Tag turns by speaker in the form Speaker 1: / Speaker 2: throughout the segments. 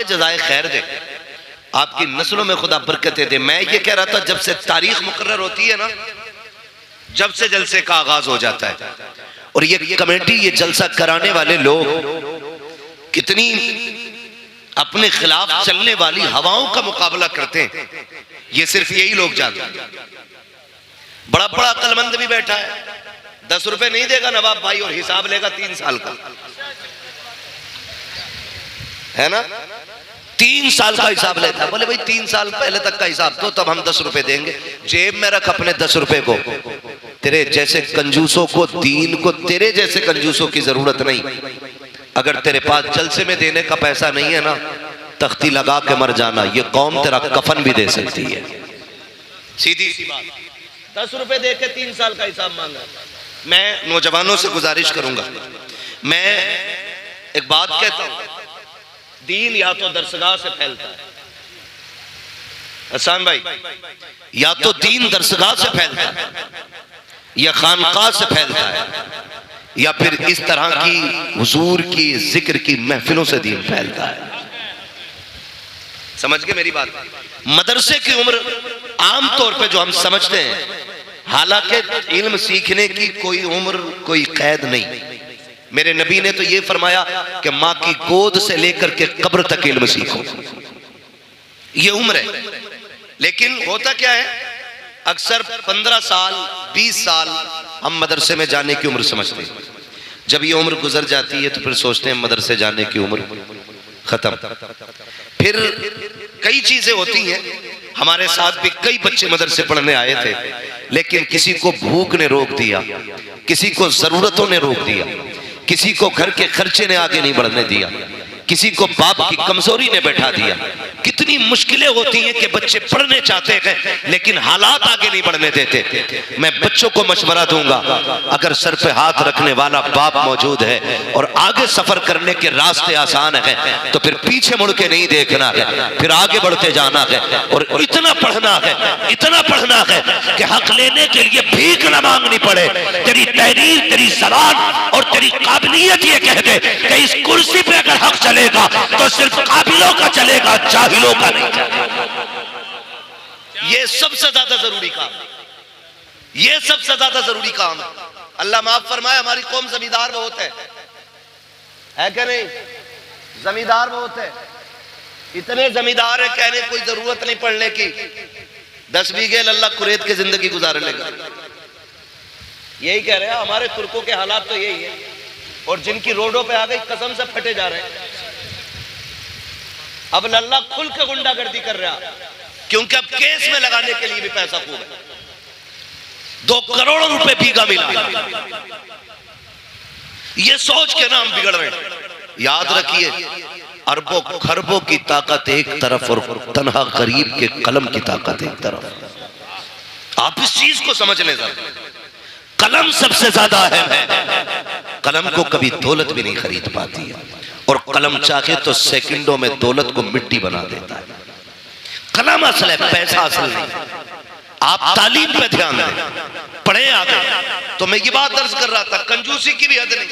Speaker 1: जज़ाए खैर दे, आपकी नस्लों में खुदा बरकतें दे। मैं ये कह रहा था, जब से तारीख मुकर्रर होती है ना, जब से जलसे का आगाज हो जाता है, और ये कमेटी, ये जलसा कराने वाले लोग कितनी अपने खिलाफ चलने वाली हवाओं का मुकाबला करते हैं, ये सिर्फ यही लोग जानते हैं। बड़ा बड़ा अक्लमंद भी बैठा है, 10 रुपए नहीं देगा नवाब भाई, और हिसाब लेगा 3 साल का, है ना, 3 साल का हिसाब लेता है। बोले भाई 3 साल पहले तक का हिसाब तो तब हम 10 रुपए देंगे। जेब में रख अपने 10 रुपए को। तेरे जैसे कंजूसों को, दीन को, तेरे जैसे कंजूसों की जरूरत नहीं। अगर तेरे पास जलसे में देने का पैसा नहीं है ना, तख्ती लगा के मर जाना, ये कौम तेरा कफन भी दे सकती है। सीधी सी बात। 10 रुपए दे के 3 साल का हिसाब मांगा। मैं नौजवानों से गुजारिश करूंगा, मैं एक बात कहता हूं, दीन या तो दरसगाह से फैलता है, हसन भाई, या तो दीन दरसगाह से फैलता है, या खानकाह से फैलता है, या फिर इस तरह की हुजूर की जिक्र की महफिलों से दीन फैलता है। समझ गए मेरी बात? मदरसे की उम्र आम तौर पे जो हम समझते हैं, हालांकि इल्म सीखने की कोई उम्र, कोई कैद नहीं। मेरे नबी ने तो ये फरमाया कि माँ की गोद से लेकर के कब्र तक इल्म सीखो, ये उम्र है। लेकिन होता क्या है, अक्सर 15 साल 20 साल हम मदरसे में जाने की उम्र समझते हैं। जब ये उम्र गुजर जाती है तो फिर सोचते हैं मदरसे जाने की उम्र खत्म। फिर कई चीजें होती हैं। हमारे साथ भी कई बच्चे मदरसे पढ़ने आए थे, लेकिन किसी को भूख ने रोक दिया, किसी को जरूरतों ने रोक दिया, किसी को घर के खर्चे ने आगे नहीं बढ़ने दिया, किसी को बाप की कमजोरी ने बैठा दिया। कितनी मुश्किलें होती हैं कि बच्चे पढ़ने चाहते हैं लेकिन हालात आगे नहीं बढ़ने देते। मैं बच्चों को मशवरा दूंगा, अगर सर पे हाथ रखने वाला बाप मौजूद है और आगे सफर करने के रास्ते आसान है तो फिर पीछे मुड़ के नहीं देखना है, फिर आगे बढ़ते जाना है। और इतना पढ़ना है, इतना पढ़ना है कि हक लेने के लिए भीख न मांगनी पड़े। तेरी तहरीर, तेरी जबान और तेरी काबिलियत ये कह दे कि इस कुर्सी पे अगर हक चलेगा तो सिर्फ काबिलों का चलेगा, जाहिलों का नहीं चलेगा। ये सबसे ज्यादा जरूरी काम, ये सबसे ज्यादा जरूरी काम है। अल्लाह माफ फरमाए, हमारी कौम जमींदार बहुत है क्या नहीं? जमींदार बहुत है, इतने जमींदार है कहने कोई जरूरत नहीं पढ़ने की। 10 बीघे अल्लाह कुरैत की जिंदगी गुजार लेगा। यही कह रहे हैं, हमारे तुर्कों के हालात तो यही है। और जिनकी रोडों पे आ गई कसम से फटे जा रहे हैं। अब लल्ला खुल के गुंडागर्दी कर रहा, क्योंकि अब केस में लगाने के लिए भी पैसा खूब है। 2 करोड़ रुपए बीघा मिला, ये सोच के ना हम बिगड़ रहे हैं। याद रखिए, अरबों खरबों की ताकत एक तरफ और तन्हा गरीब के कलम की ताकत एक तरफ। आप इस चीज को समझ लें, कलम सबसे ज्यादा अहम है। कलम को कभी दौलत भी नहीं खरीद पाती है, और कलम चाहे तो सेकंडों में दौलत को मिट्टी बना देता है। कलम असल है, पैसा असल नहीं। आप तालीम पे ध्यान दें, पढ़े आगे। तो मैं ये बात दर्ज कर रहा था, कंजूसी की भी हद नहीं।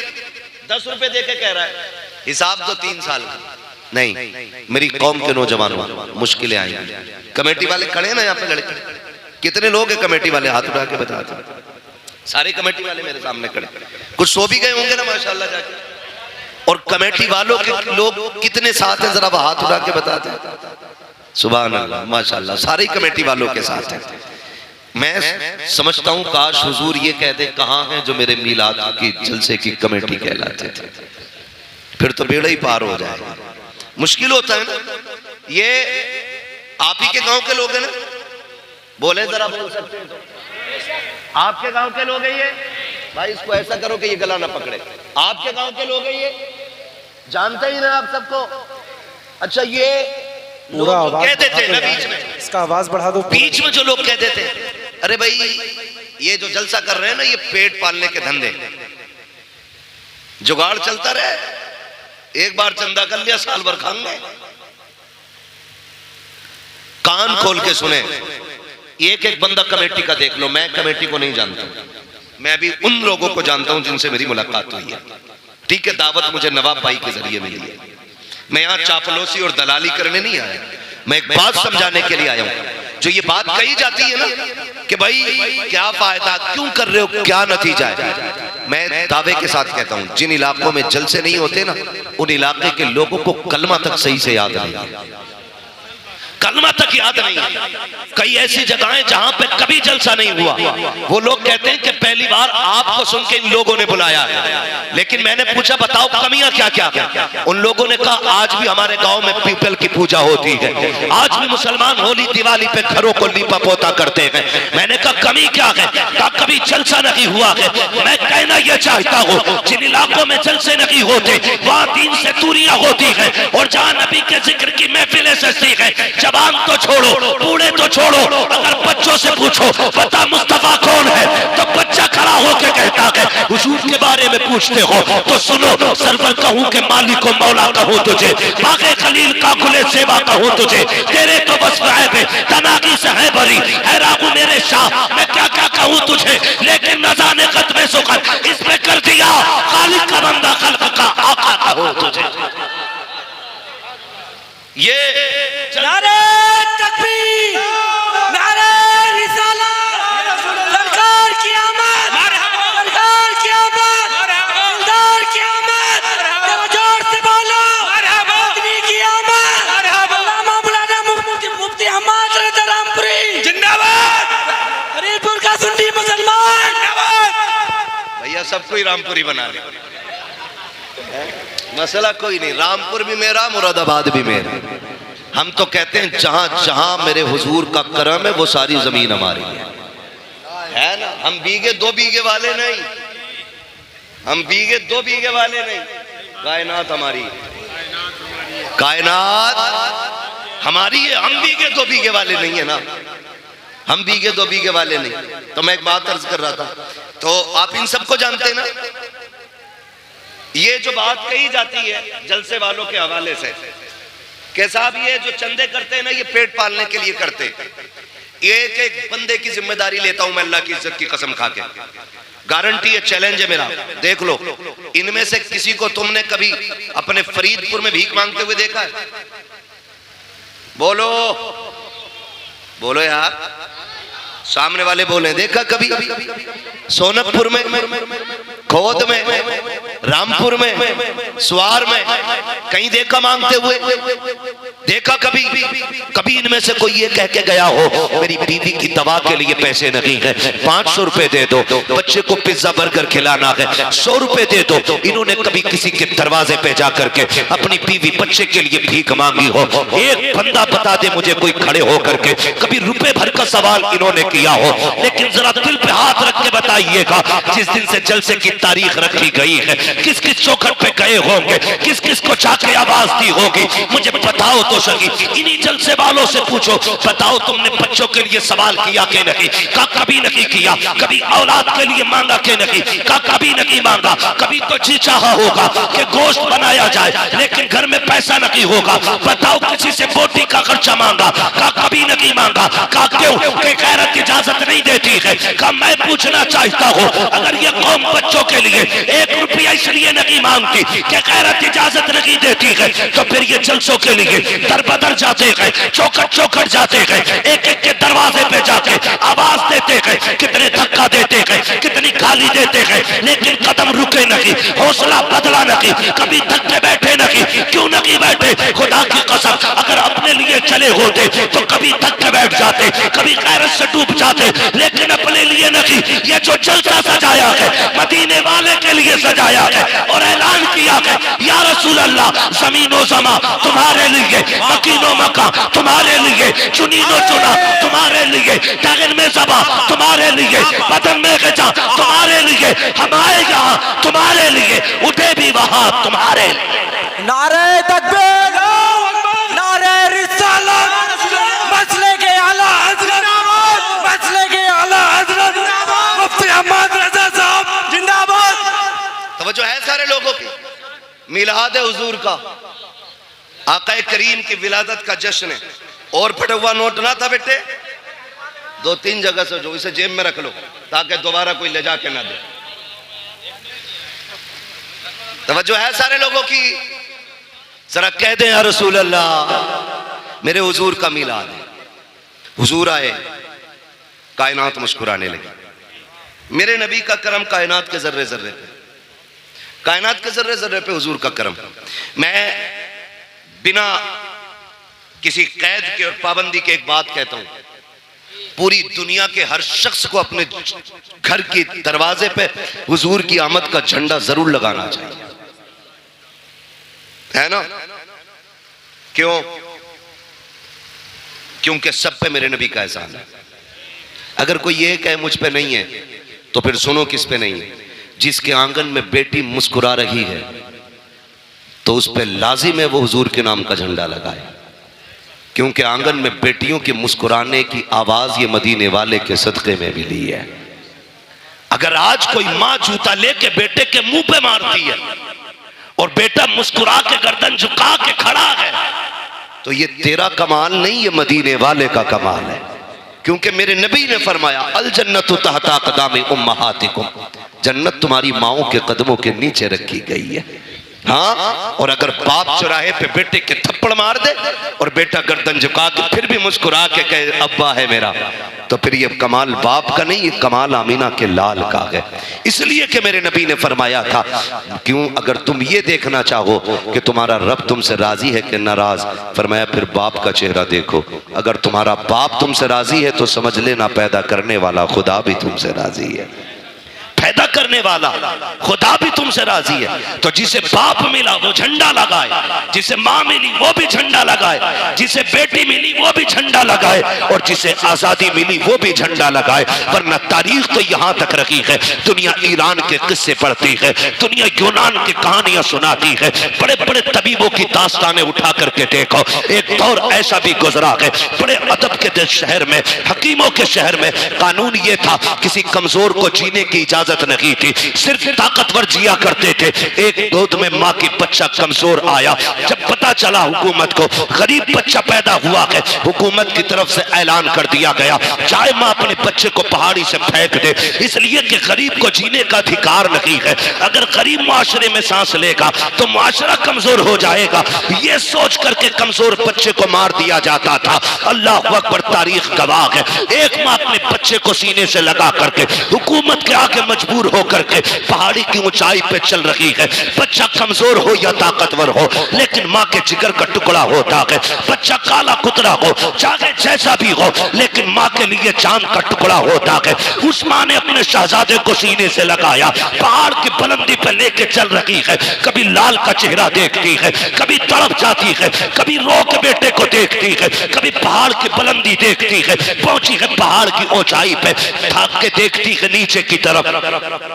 Speaker 1: 10 रुपए देके कह रहा है हिसाब तो 3 साल का नहीं। मेरी कौम के नौजवानों, मुश्किलें आएंगी। कमेटी वाले खड़े हैं ना यहाँ पे, लड़के कितने लोग हैं कमेटी वाले? हाथ उठा के बता दो। सारे कमेटी वाले मेरे सामने खड़े, कुछ सो भी गए होंगे ना माशाल्लाह जाके। और कमेटी वालों के लोग कितने साथ हैं, जरा हाथ उठा के बताते हैं। सुभान अल्लाह, माशाल्लाह, सारी कमेटी वालों के साथ हैं। मैं समझता हूँ काश हुजूर ये कह दे, कहाँ हैं जो मेरे मीलाद की जलसे की कमेटी कहलाते थे, फिर तो बेड़ा ही पार हो जाएगा। मुश्किल होता है ना। ये आप ही के गांव के लोग हैं ना? बोले जरा, बोल सकते हैं तो? आपके गांव के लोग हैं ये? भाई इसको ऐसा करो कि ये गला ना पकड़े। आपके गांव के लोग हैं ये? जानते ही ना आप सबको। अच्छा, ये लोग कहते थे ना बीच में,
Speaker 2: इसका आवाज बढ़ा दो।
Speaker 1: बीच में जो लोग कहते थे, अरे भाई ये जो जलसा कर रहे हैं ना, ये पेट पालने के धंधे, जुगाड़ चलता रहे, एक बार चंदा कर लिया, साल भर खाएंगे। कान खोल के सुने, एक एक बंदा कमेटी का देख लो। मैं कमेटी को नहीं जानता, मैं अभी उन लोगों को जानता हूं जिनसे मेरी मुलाकात हुई है। ठीक है, दावत मुझे नवाब भाई के जरिए मिली है। मैं यहाँ चापलूसी और दलाली करने नहीं आया, मैं एक बात समझाने के लिए आया हूँ। जो ये बात कही जाती है ना कि भाई क्या फायदा, क्यों कर रहे हो, क्या नतीजा है, मैं दावे के साथ कहता हूँ जिन इलाकों में जलसे नहीं होते ना, उन इलाके के लोगों को कलमा तक सही से याद नहीं है, कलमा तक याद नहीं है। कई ऐसी जगहें जहां पे कभी जलसा नहीं हुआ, वो लोग कहते हैं कि पहली बार आपको सुन के इन लोगों ने बुलाया है। लेकिन मैंने पूछा बताओ कमियां क्या क्या है? उन लोगों ने कहा आज भी हमारे गांव में पीपल की पूजा होती है, आज भी मुसलमान होली दिवाली पे घरों को लीपा पोता करते हैं। मैंने कहा कमी क्या है? कहा कभी जलसा नहीं हुआ है। मैं कहना यह चाहता हूँ जिन इलाकों में जलसे नहीं होते वहां दीन से दूरियां होती है, और जहां नबी के जिक्र की महफिलें सजती है, जवान तो छोड़ो बूढ़े तो छोड़ो, अगर बच्चों से पूछो बता मुस्तफा कौन है, तो बच्चा खड़ा होकर कहता है हुजूर के बारे में पूछते हो तो सुनो, सरवर कहूं के मालिक को मौला कहूं तुझे, बागे खलील का गुले सेवा कहूं तुझे, तेरे तो बस है तनागी से है बरी, है रागू मेरे शाह, मैं क्या क्या कहूं तुझे, लेकिन न जाने खत्मे सुखन इसमें कर दिया खालिक का बंदा खल्क का आका कहूं तुझे। ये
Speaker 2: नारे तकबीर, नारे रिसालत, सरकार की आमद, सरकार की आमद, सरकार की आमद, जरा जोर से बोलो, आदमी की आमद, अल्लामा मौलाना मुफ्ती हम्माद रज़ा रामपुरी जिंदाबाद, हरीपुर का सुन्नी मुसलमान जिंदाबाद।
Speaker 1: भैया सबको ही रामपुरी बना ले, मसला कोई नहीं, रामपुर भी मेरा, मुरादाबाद भी मेरा। हम तो कहते हैं जहां जहां मेरे हुजूर का करम है वो सारी जमीन हमारी है ना। हम बीघे दो बीघे वाले नहीं, हम बीघे दो बीघे वाले नहीं, कायनात हमारी है, कायनात हमारी है। हम बीघे दो बीघे वाले नहीं है ना, हम बीघे दो बीघे वाले नहीं। तो मैं एक बात अर्ज कर रहा था, तो आप इन सबको जानते हैं ना, ये जो बात कही जाती है जलसे वालों के हवाले से कि साहब ये जो चंदे करते हैं ना, ये पेट पालने के लिए करते हैं। एक एक बंदे की जिम्मेदारी लेता हूं मैं अल्लाह की इज्जत की कसम खा के, गारंटी है, चैलेंज है मेरा, देख लो इनमें से किसी को तुमने कभी अपने फरीदपुर में भीख मांगते हुए देखा है? बोलो बोलो यार, सामने वाले बोले देखा कभी? सोनकपुर में, खोद में, रामपुर में, स्वार में कहीं देखा मांगते हुए? देखा कभी? कभी इनमें से कोई ये कह के गया हो मेरी बीवी की दवा के लिए पैसे नहीं है, 500 रुपए दे दो, बच्चे को पिज्जा बर्गर खिलाना है 100 रुपए दे दो? इन्होंने कभी किसी के दरवाजे पे जा करके अपनी बीवी बच्चे के लिए भीख मांगी हो? एक बंदा बता दे मुझे कोई खड़े होकर के कभी रुपए भर का सवाल इन्होंने किया हो? लेकिन जरा दिल पे हाथ रख के बताइएगा, जिस दिन से जलसे की तारीख रखी गई है, किस किस चौखट पे गए होंगे, किस किस को जाके आवाज दी होगी, मुझे बताओ तो सही। इन्हीं जलसे वालों से पूछो, बताओ तुमने बच्चों के लिए सवाल किया कि नहीं? का कभी नहीं किया। कभी औलाद के लिए मांगा कि नहीं? का कभी नहीं मांगा। कभी तो जी चाहा होगा कि गोश्त बनाया जाए, लेकिन घर में पैसा नहीं होगा, बताओ किसी से बोटी का खर्चा मांगा? का कभी नहीं मांगा। का क्यों? कि गैरत इजाजत नहीं देती है। का मैं पूछना चाहता हूँ, अगर ये कौम बच्चों के लिए 1 रुपया इसलिए नहीं मांगती कि गैरत इजाजत नहीं देती है, तो फिर ये जलसों के लिए दर बदर जाते हैं, चौखट चौखट जाते हैं, एक एक के दरवाजे पे जाके आवाज देते हैं, कितने धक्का देते हैं, कितनी गाली देते हैं, लेकिन कदम रुके नहीं, हौसला बदला नहीं, कभी धक्के बैठे नहीं। क्यों नहीं बैठे? खुदा की कसम अगर अपने लिए चले होते तो कभी धक्के बैठ जाते, कभी गैरत से डूब जाते, लेकिन अपने लिए नहीं। ये जो जलसा सजाया है मदीने वाले के लिए सजाया है, और ऐलान किया है या रसूल अल्लाह, जमीनो जमा तुम्हारे लिए, मकीनो मका तुम्हारे लिए, चुनीनो चुना तुम्हारे लिए, टागन में जबा तुम्हारे लिए, बदन में गजा तुम्हारे लिए, हम आए यहाँ तुम्हारे लिए, उठे भी वहां तुम्हारे लिए।
Speaker 2: नारे तकबीर, नारे रिसालत, मसले के आला हज़रत, मसले के आला हज़रत मुफ्ती हम्माद रज़ा साहब जिंदाबाद।
Speaker 1: तवज्जो है सारे लोगों की। मिलाद हुजूर का, आका करीम की विलादत का जश्न है, और फटा हुआ नोट ना था बेटे, 2-3 जगह से जो इसे जेब में रख लो ताकि दोबारा कोई ले जाके ना दे। तवज्जो है सारे लोगों की। जरा कह दें या रसूल अल्लाह, मेरे हुजूर का मिलाद है। हुजूर आए, कायनात मुस्कुराने लगी। मेरे नबी का करम कायनात के जर्रे जर्रे पे, कायनात के जर्रे जर्रे पे हुजूर का करम। मैं बिना किसी कैद के और पाबंदी के एक बात कहता हूं, पूरी दुनिया के हर शख्स को अपने घर के दरवाजे पे हुजूर की आमद का झंडा जरूर लगाना चाहिए, है ना? क्यों? क्योंकि सब पे मेरे नबी का एहसान है। अगर कोई ये कहे मुझ पे नहीं है, तो फिर सुनो किस पे नहीं है। जिसके आंगन में बेटी मुस्कुरा रही है तो उस पे लाजिम है वो हुजूर के नाम का झंडा लगाए, क्योंकि आंगन में बेटियों के मुस्कुराने की आवाज ये मदीने वाले के सदके में मिली है। अगर आज कोई मां जूता लेके बेटे के मुंह पे मारती है और बेटा मुस्कुरा के गर्दन झुका के खड़ा है, तो ये तेरा कमाल नहीं, ये मदीने वाले का कमाल है। क्योंकि मेरे नबी ने फरमाया, अल जन्नतु तहता क़दामी उम्महातिकुम, जन्नत तुम्हारी माओं के कदमों के नीचे रखी गई है। हाँ, और अगर बाप चौराहे पे बेटे के थप्पड़ मार दे और बेटा गर्दन झुका के फिर भी मुस्कुरा के कहे अब्बा है मेरा, तो फिर ये कमाल बाप का नहीं, ये कमाल आमीना के लाल का है। इसलिए कि मेरे नबी ने फरमाया था, क्यों? अगर तुम ये देखना चाहो कि तुम्हारा रब तुमसे राजी है कि नाराज, फरमाया फिर बाप का चेहरा देखो। अगर तुम्हारा बाप तुमसे राजी है तो समझ लेना पैदा करने वाला खुदा भी तुमसे राजी है, पैदा करने वाला खुदा भी तुमसे राजी है। तो जिसे बाप मिला वो झंडा लगाए, जिसे माँ मिली वो भी झंडा लगाए, जिसे बेटी मिली वो भी झंडा लगाए, और जिसे आजादी मिली वो भी झंडा लगाए। वरना तारीख तो यहाँ तक रखी है, दुनिया ईरान के किस्से पढ़ती है, दुनिया यूनान की कहानियां सुनाती है, बड़े बड़े तबीबों की दास्तानें उठा करके देखो। एक दौर ऐसा भी गुजरा है, बड़े अदब के शहर में, हकीमों के शहर में कानून ये था, किसी कमजोर को जीने की इजाजत नहीं थी, सिर्फ ताकतवर जिया करते थे। एक गोद में माँ की बच्चा कमजोर आया, जब पता चला हुकूमत को गरीब बच्चा पैदा हुआ है, हुकूमत की तरफ से ऐलान कर दिया गया, चाहे माँ अपने बच्चे को पहाड़ी से फेंक दे, इसलिए कि गरीब को जीने का अधिकार नहीं है। अगर गरीब माशरे में सांस लेगा तो माशरा कमजोर हो जाएगा, ये सोच करके कमजोर बच्चे को मार दिया जाता था। अल्लाह अकबर, तारीख गवाह है, एक माँ अपने बच्चे को सीने से लगा करके हुकूमत के आगे मजबूर होकर के पहाड़ी की ऊंचाई पे चल रही है। बच्चा कमजोर हो या ताकतवर हो, लेकिन माँ के जिगर का टुकड़ा होता है। बच्चा काला कुतरा हो, चाहे जैसा भी हो, लेकिन माँ के लिए चांद का टुकड़ा होता है। उस माँ ने अपने शहजादे को सीने से लगाया, पहाड़ की बुलंदी पे लेके चल रही है। कभी लाल का चेहरा देखती है, कभी तड़प जाती है, कभी रो के बेटे को देखती है, कभी पहाड़ की बुलंदी देखती है। पहुंची है पहाड़ की ऊंचाई पे, थाक के देखती है नीचे की तरफ।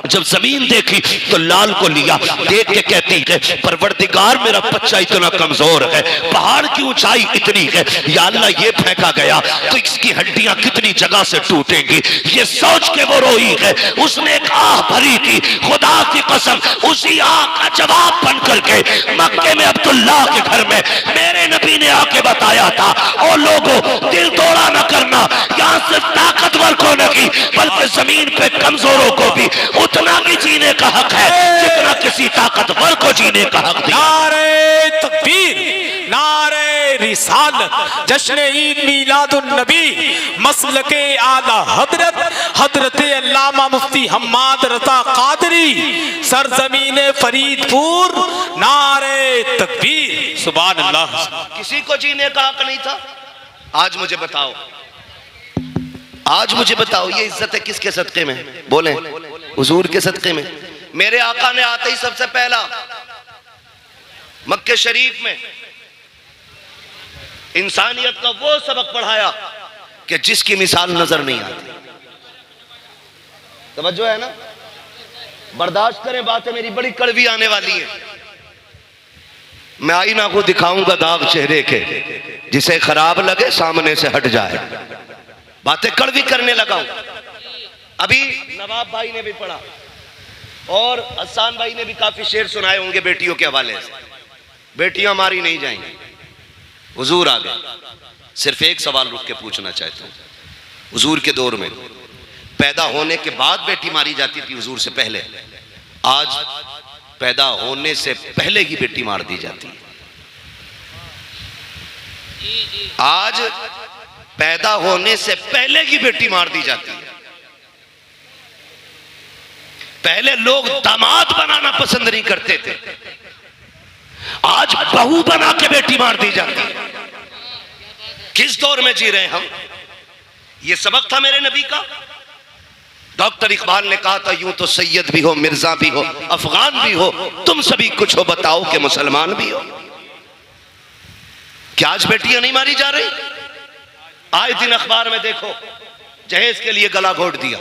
Speaker 1: जब जमीन देखी तो लाल को लिया, देख के कहती है, परवरदिगार मेरा बच्चा इतना कमजोर है, पहाड़ की ऊंचाई इतनी है, या अल्लाह ये फेंका गया तो इसकी हड्डियां कितनी जगह से टूटेंगी। ये सोच के वो रोई है, उसने एक आह भरी थी। खुदा की कसम, उसी आह का जवाब बन करके मक्के में अब्दुल्ला के घर में मेरे नबी ने आके बताया था, ओ लोगों दिल तोड़ा न करना, यहाँ सिर्फ ताकतवर को नहीं बल्कि जमीन पे कमजोरों को भी उतना ही जीने का हक है जितना किसी ताकतवर को जीने का हक दिया।
Speaker 2: नारे तकबीर, नारे रिसालत, जश्न ईद मीलादुन नबी, मसलके आला हजरत हजरत अल्लामा मुफ्ती हम्माद रज़ा कादरी, सरजमीन फरीदपुर, नारे तकबीर, सुभान अल्लाह।
Speaker 1: किसी को जीने का हक नहीं था। आज मुझे बताओ, आज मुझे बताओ, ये इज्जत है किसके सदके में? बोले, हुजूर के सदके में। मेरे आका ने आते ही सबसे पहला मक्के शरीफ में इंसानियत का वो सबक पढ़ाया कि जिसकी मिसाल नजर नहीं आती। तवज्जो है ना? बर्दाश्त करें, बातें मेरी बड़ी कड़वी आने वाली है। मैं आईना को दिखाऊंगा दाग चेहरे के, जिसे खराब लगे सामने से हट जाए। बातें कड़वी करने लगा हूं। अभी नवाब भाई ने भी पढ़ा और हसन भाई ने भी काफी शेर सुनाए होंगे बेटियों के हवाले से। बेटियां मारी नहीं जाएंगी। हुजूर आ गए। सिर्फ एक सवाल रुक के पूछना चाहता हूं, हुजूर के दौर में पैदा होने के बाद बेटी मारी जाती थी, हुजूर से पहले? आज पैदा होने से पहले ही बेटी मार दी जाती है। आज पैदा होने से पहले की बेटी मार दी जाती है। पहले लोग दामाद बनाना पसंद नहीं करते थे, आज बहू बना के बेटी मार दी जाती है। किस दौर में जी रहे हम? यह सबक था मेरे नबी का। डॉक्टर इकबाल ने कहा था, यूं तो सैयद भी हो, मिर्जा भी हो, अफगान भी हो, तुम सभी कुछ हो, बताओ कि मुसलमान भी हो। क्या आज बेटियां नहीं मारी जा रही? आए दिन अखबार में देखो, जहेज के लिए गला घोट दिया,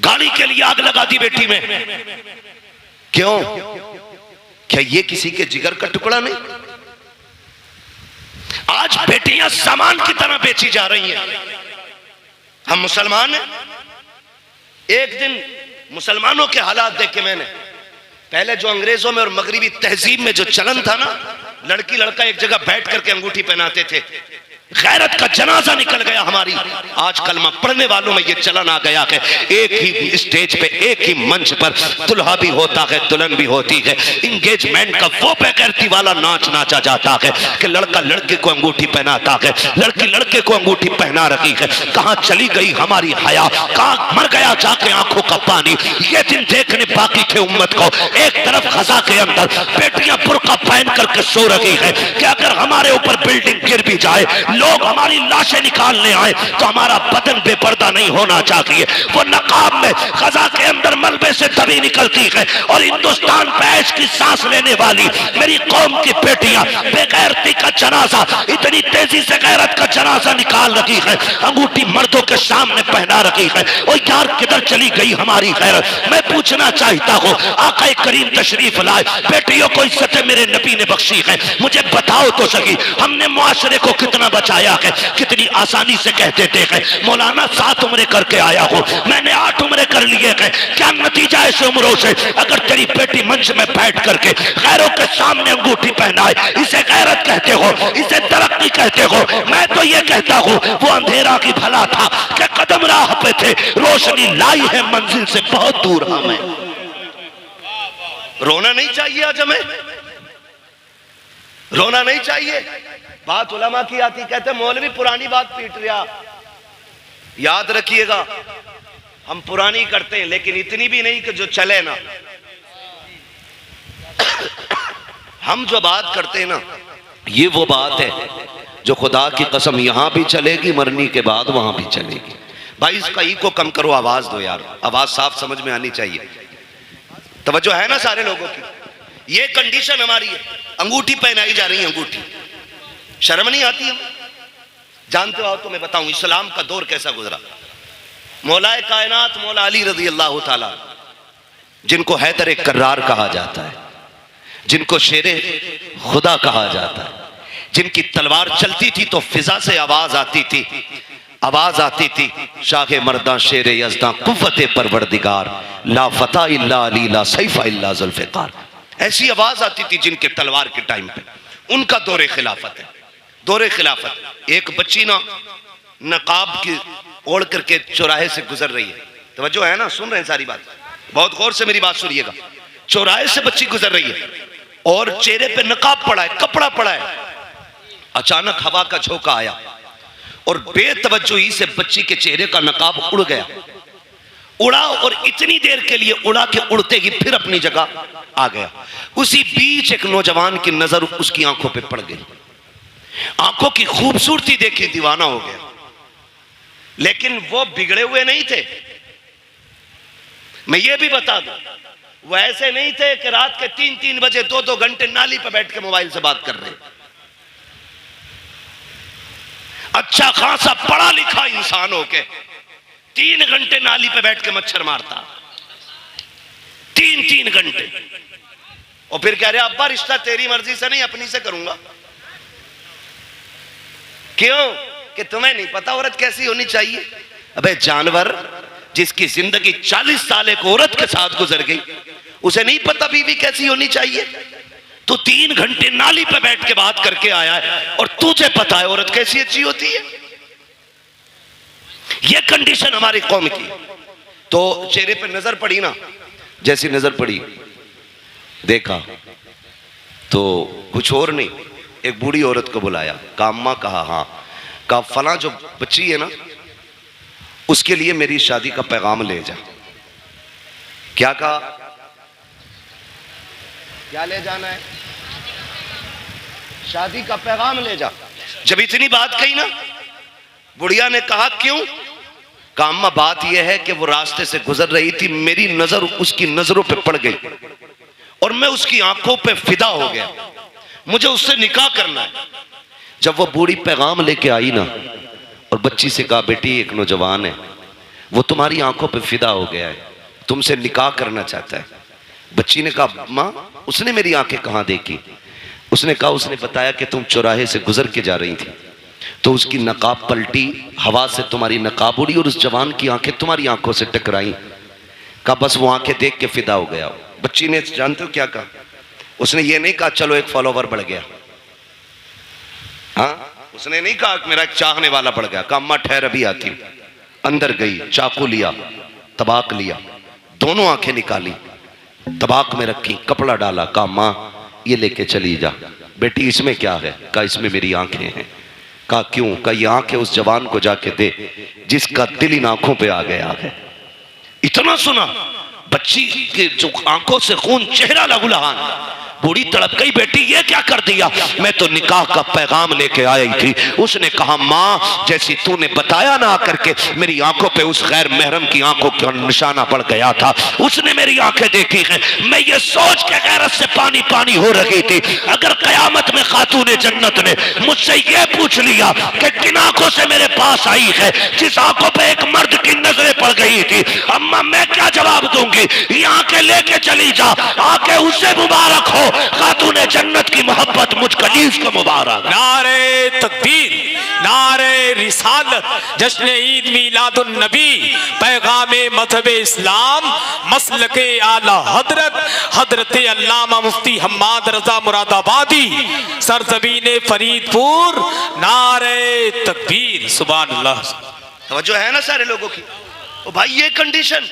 Speaker 1: गाड़ी के लिए आग लगा दी बेटी में। क्यों? क्या ये किसी के जिगर का टुकड़ा नहीं? आज बेटियां सामान की तरह बेची जा रही हैं। हम मुसलमान हैं। एक दिन मुसलमानों के हालात देख के मैंने, पहले जो अंग्रेजों में और मगरिबी तहजीब में जो चलन था ना, लड़की लड़का एक जगह बैठ करके अंगूठी पहनाते थे, गैरत का जनाजा निकल गया हमारी। आज कलमा पढ़ने वालों में ये चलन आ गया है, एक ही स्टेज पे, एक ही मंच पर दुल्हा भी होता है, दुल्हन भी होती है। इंगेजमेंट का वो बेगैरती वाला नाच नाचा जाता है कि लड़का लड़के को अंगूठी पहनाता है, लड़की लड़के को अंगूठी पहना रही है। कहां चली गई हमारी हया, कहां मर गया जाके आंखों का पानी। ये दिन देखने बाकी थे उम्मत को। एक तरफ खजा के अंदर बेटियां बुर्का पहन करके सो रही है कि अगर हमारे ऊपर बिल्डिंग गिर भी जाए, लोग हमारी लाशें निकालने आए तो हमारा बदन बेपर्दा नहीं होना चाहिए। वो नकाब में खजा के अंदर मलबे से तभी निकलती है और हिंदुस्तान पे ऐश की सांस लेने वाली मेरी कौम की बेटियां बेगैरती का जनाजा, इतनी तेजी से गैरत का जनाजा निकाल रही है, अंगूठी मर्दों के सामने पहना रही है। और यार किधर चली गई हमारी गैरत? मैं पूछना चाहता हूँ, आका करीम तशरीफ लाए, बेटियों को इज्जत मेरे नबी ने बख्शी है, मुझे बताओ तो सही, हमने मुआशरे को कितना बचाया है? कितनी आसानी से कह देते हैं मौलाना 7 उम्रें करके आया हूं, मैंने 8 उम्रें कर लिए हैं। क्या नतीजा है इस उम्रों से? अगर तेरी बेटी मंच में बैठ करके गैरों के सामने अंगूठी पहनाए, इसे गैरत कहते हो, इसे तरक्की कहते हो? मैं तो ये कहता हूं वो अंधेरा की भला था कि कदम राह पे थे, रोशनी लाई है मंजिल से बहुत दूर हमें। रोना नहीं चाहिए आज हमें, रोना नहीं चाहिए। बात उलमा की आती, कहते मौलवी पुरानी बात पीट रहा। याद रखिएगा, हम पुरानी करते हैं लेकिन इतनी भी नहीं कि जो चले ना। हम जो बात करते हैं ना, ये वो बात है जो खुदा की कसम यहां भी चलेगी, मरने के बाद वहां भी चलेगी। भाई इसका ई को कम करो, आवाज दो यार, आवाज साफ समझ में आनी चाहिए। तवज्जो है ना सारे लोगों की? ये कंडीशन हमारी है, अंगूठी पहनाई जा रही है, अंगूठी। शर्म नहीं आती? हम जानते हो तो मैं बताऊं इस्लाम का दौर कैसा गुजरा। मौलाए कायनात मौला अली रजी अल्लाह ताला, जिनको हैदर कर्रार कहा जाता है, जिनको शेरे खुदा कहा जाता है, जिनकी तलवार चलती थी तो फिजा से आवाज आती थी, आवाज आती थी, शाहे मर्दा शेर यज़दा कुव्वते परवरदिगार, ला फता इल्ला अली ला सैफा इल्ला जुल्फ़िकार। ऐसी आवाज आती थी जिनके तलवार के टाइम पे। उनका दौरे खिलाफत है, दौरे खिलाफत। एक बच्ची ना नकाब की ओढ़ करके चौराहे से गुजर रही है, तवज्जो है ना, सुन रहे हैं सारी बात, बहुत गौर से मेरी बात सुनिएगा। चौराहे से बच्ची गुजर रही है और चेहरे पे नकाब पड़ा है, कपड़ा पड़ा है। अचानक हवा का झोंका आया और बेतवज्जोही से बच्ची के चेहरे का नकाब उड़ गया, उड़ा और इतनी देर के लिए उड़ा के उड़ते ही फिर अपनी जगह आ गया। उसी बीच एक नौजवान की नजर उसकी आंखों पे पड़ गई, आंखों की खूबसूरती देखी दीवाना हो गया। लेकिन वो बिगड़े हुए नहीं थे, मैं ये भी बता दूं, वो ऐसे नहीं थे कि रात के 3-3 बजे 2-2 घंटे नाली पे बैठ के मोबाइल से बात कर रहे। अच्छा खासा पढ़ा लिखा इंसान हो के 3 घंटे नाली पे बैठ के मच्छर मारता, 3-3 घंटे। और फिर कह रहे अब्बा रिश्ता तेरी मर्जी से नहीं अपनी से करूंगा। क्यों? कि तुम्हें नहीं पता औरत कैसी होनी चाहिए। अबे जानवर, जिसकी जिंदगी 40 साल एक औरत के साथ गुजर गई, उसे नहीं पता बीवी कैसी होनी चाहिए? तो 3 घंटे नाली पे बैठ के बात करके आया है और तुझे पता है औरत कैसी अच्छी होती है। ये कंडीशन हमारी कौम की। तो चेहरे पे नजर पड़ी ना, जैसी नजर पड़ी देखा तो कुछ और नहीं, एक बूढ़ी औरत को बुलाया, कहा अम्मा, कहा हाँ, कहा फला जो बच्ची है ना उसके लिए मेरी शादी का पैगाम ले जा। क्या कहा? क्या ले जाना है? शादी का पैगाम ले जा। जब इतनी बात कही ना, बुढ़िया ने कहा क्यों? कहा अम्मा बात यह है कि वो रास्ते से गुजर रही थी, मेरी नजर उसकी नजरों पे पड़ गई और मैं उसकी आंखों पे फिदा हो गया, मुझे उससे निकाह करना है। जब वो बूढ़ी पैगाम लेके आई ना और बच्ची से कहा बेटी एक नौजवान है, वो तुम्हारी आंखों पे फिदा हो गया है, तुमसे निकाह करना चाहता है। बच्ची ने कहा माँ उसने मेरी आंखें कहाँ देखी? उसने कहा उसने बताया कि तुम चौराहे से गुजर के जा रही थी तो उसकी नकाब पलटी, हवा से तुम्हारी नकाब उड़ी और उस जवान की आंखें तुम्हारी आंखों से टकराई। कहा बस वो आंखें देख के फिदा हो गया। बच्ची ने जानते हो क्या कहा? उसने ये नहीं कहा चलो एक फॉलोवर बढ़ गया, हाँ उसने नहीं कहा मेरा एक चाहने वाला बढ़ गया। कहा अम्मा ठहर अभी आती हूं। अंदर गई, चाकू लिया, तबाक लिया, दोनों आंखें निकाली, तबाक में रखी, कपड़ा डाला, कहा माँ ये लेके चली जा। बेटी इसमें क्या है? कहा इसमें मेरी आंखें हैं। कहा क्यों? कहा ये आंखें उस जवान को जाके दे जिसका दिल इन आंखों पे आ गया है। इतना सुना, बच्ची के जो आंखों से खून, चेहरा लहूलुहान। बूढ़ी तड़प गई, बेटी ये क्या कर दिया? मैं तो निकाह का पैगाम लेके आई थी। उसने कहा माँ जैसी तूने बताया ना आकर के मेरी आंखों पे उस गैर महरम की आंखों का निशाना पड़ गया था, उसने मेरी आंखें देखी हैं। मैं ये सोच के गैरत से पानी पानी हो रही थी, अगर कयामत में खातूने जन्नत ने मुझसे ये पूछ लिया कि किन आंखों से मेरे पास आई है जिस आंखों पे एक मर्द की नजरें पड़ गई थी, अम्मा मैं क्या जवाब दूंगी? ये आंखें लेके चली जा, आंखें उससे मुबारक हो, खातूने जन्नत की मोहब्बत मुझ कलीस को मुबारक।
Speaker 2: नारे तकबीर, नारे रिसालत, जश्न ईद मीलादुन नबी, पैगामे मजहब इस्लाम, मसलके आला हजरत हजरत अल्लामा मुफ्ती हम्माद रजा मुरादाबादी, सरजमीन फरीदपुर। नारे तकबीर, सुभान अल्लाह।
Speaker 1: तवज्जो है ना सारे लोगों की? ओ भाई ये कंडीशन,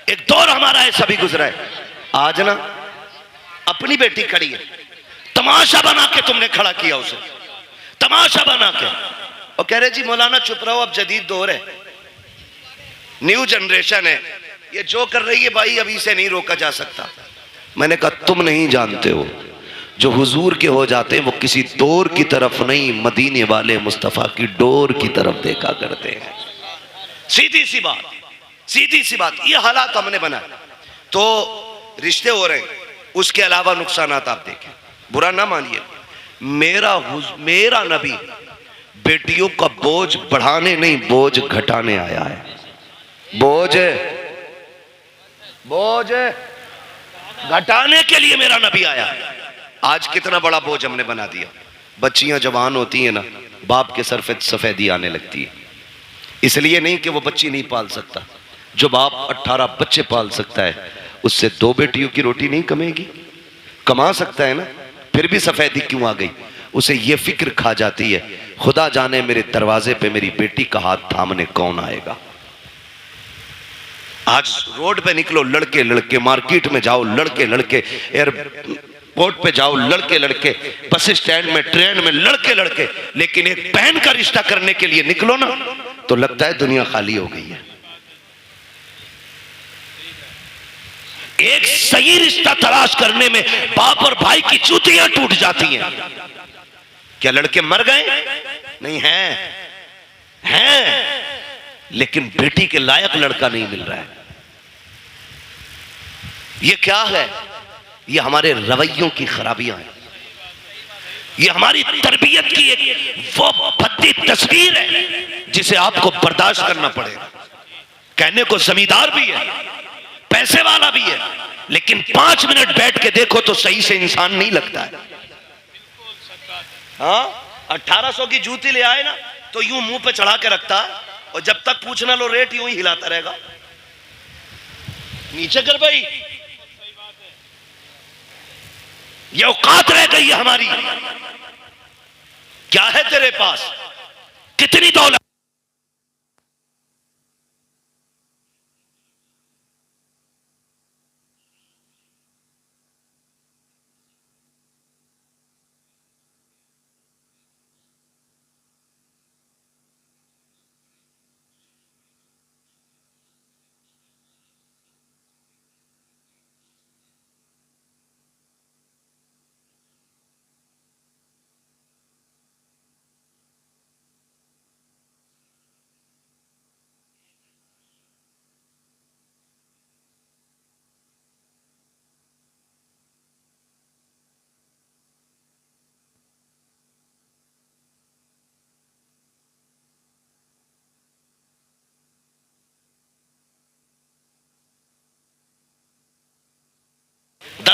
Speaker 1: एक दौर हमारा ऐसा भी गुजरा है। आज ना अपनी बेटी खड़ी है, तमाशा बना के तुमने खड़ा किया उसे, तमाशा बना के, और कह रहे जी मौलाना चुप रहो, अब जदीद दौर है, न्यू जनरेशन है, ये जो कर रही है भाई अभी से नहीं रोका जा सकता। मैंने कहा तुम नहीं जानते हो, जो हुजूर के हो जाते हैं वो किसी दौर की तरफ नहीं, मदीने वाले मुस्तफा की डोर की तरफ देखा करते हैं। सीधी सी बात, सीधी सी बात। ये हालात हमने बनाए तो रिश्ते हो रहे हैं, उसके अलावा नुकसानात आप देखें, बुरा ना मानिए। मेरा नबी बेटियों का बोझ बढ़ाने नहीं, बोझ घटाने आया है। बोझ घटाने के लिए मेरा नबी आया है। आज कितना बड़ा बोझ हमने बना दिया। बच्चियां जवान होती हैं ना, बाप के सर पे सफेदी आने लगती है, इसलिए नहीं कि वो बच्ची नहीं पाल सकता। जो बाप 18 बच्चे पाल सकता है उससे 2 बेटियों की रोटी नहीं कमेगी? कमा सकता है ना, फिर भी सफेदी क्यों आ गई? उसे ये फिक्र खा जाती है खुदा जाने मेरे दरवाजे पे मेरी बेटी का हाथ थामने कौन आएगा। आज रोड पे निकलो लड़के लड़के, मार्केट में जाओ लड़के लड़के, एयरपोर्ट पे जाओ लड़के लड़के, बस स्टैंड में, ट्रेन में लड़के लड़के, लेकिन एक बहन का रिश्ता करने के लिए निकलो ना तो लगता है दुनिया खाली हो गई है। एक सही रिश्ता तलाश करने में बाप और भाई की चूतियां टूट जाती हैं। क्या लड़के मर गए? नहीं हैं, लेकिन बेटी के लायक लड़का नहीं मिल रहा है। ये क्या है? ये हमारे रवैयों की खराबियां हैं, ये हमारी तरबियत की एक वो भद्दी तस्वीर है जिसे आपको बर्दाश्त करना पड़ेगा। कहने को जमींदार भी है, पैसे वाला भी है, लेकिन 5 मिनट बैठ के देखो तो सही से इंसान नहीं लगता है। हाँ 1800 की जूती ले आए ना तो यूं मुंह पे चढ़ा के रखता है, और जब तक पूछना लो रेट यूं ही हिलाता रहेगा। नीचे कर भाई, ये औकात रह गई है हमारी। क्या है तेरे पास? कितनी दौलत?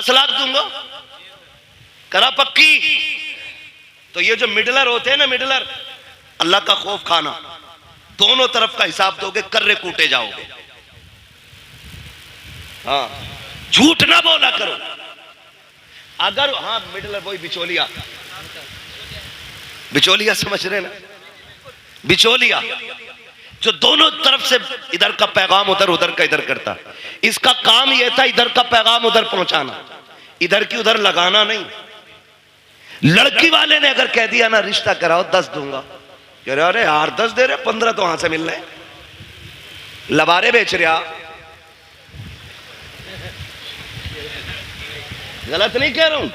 Speaker 1: 10 लाख दूंगा, करा पक्की। तो ये जो मिडलर होते हैं ना, मिडलर, अल्लाह का खौफ खाना, दोनों तरफ का हिसाब दोगे, कर्रे कूटे जाओगे। हाँ, झूठ ना बोला करो। अगर हाँ, मिडलर वही बिचौलिया, बिचौलिया समझ रहे ना, बिचौलिया जो दोनों तरफ से इधर का पैगाम उधर, उधर का इधर करता। इसका काम यह था इधर का पैगाम उधर पहुंचाना, इधर की उधर लगाना नहीं। लड़की वाले ने अगर कह दिया ना रिश्ता कराओ 10 दूंगा, कह रहे अरे यार 10 दे रहे, 15 तो वहां से मिल रहे, लबारे बेच रहा। गलत नहीं कह रहा हूं,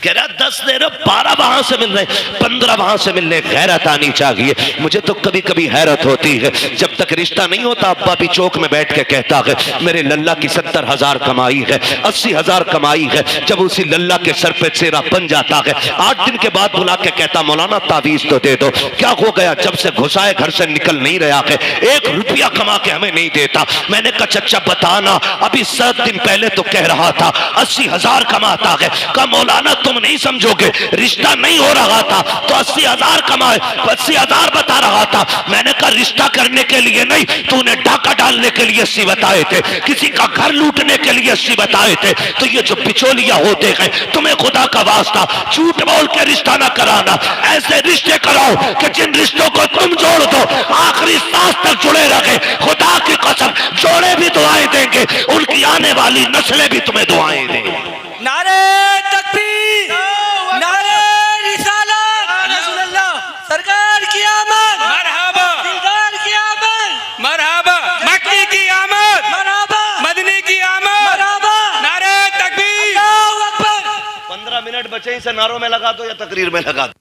Speaker 1: कह रहा 10 दे रहे, 12 वहां से मिल रहे, 15 वहां से मिल रहे। गैरत आनी चाहिए। मुझे तो कभी कभी हैरत होती है, जब तक रिश्ता नहीं होता अब्बा भी चौक में बैठ के कहता है मेरे लल्ला की 70,000 कमाई है, 80,000 कमाई है। जब उसी लल्ला के सर पे सेरा बन जाता है, 8 दिन के बाद बुला के कहता मौलाना तावीज तो दे दो। क्या हो गया? जब से घुसाए घर से निकल नहीं रहा है, 1 रुपया कमा के हमें नहीं देता। मैंने कहा चचा बताना, अभी 7 दिन पहले तो कह रहा था 80,000 कमाता है। कहा मौलाना तुम नहीं समझोगे, रिश्ता नहीं हो रहा था तो 80,000 कमाए, 80,000 बता रहा था। मैंने कहा रिश्ता करने के लिए नहीं, तूने डाका डालने के लिए 80 बताए थे, किसी का घर लूटने के लिए 80 बताए थे। तो ये जो बिचौलिया होते हैं, तुम्हें खुदा का वास्ता झूठ बोल के रिश्ता ना कराना, ऐसे रिश्ते कराओ कि जिन रिश्तों को तुम जोड़ दो आखिरी सांस तक जुड़े रखे। खुदा की कसम, जोड़े भी दुआएं देंगे, उनकी आने वाली नस्लें भी तुम्हें दुआएं देंगी।
Speaker 3: नारे तकबीर, नारे रिसालत, सरकार की आमद,
Speaker 2: मरहबा,
Speaker 3: दीदार की आमद,
Speaker 2: मरहबा, मक्की की आमद,
Speaker 3: मरहबा,
Speaker 2: मदनी की आमद,
Speaker 3: मरहबा,
Speaker 2: नारे तकबीर।
Speaker 3: अल्लाहू अकबर।
Speaker 1: 15 मिनट बचे, इसे नारों में लगा दो या तकरीर में लगा दो।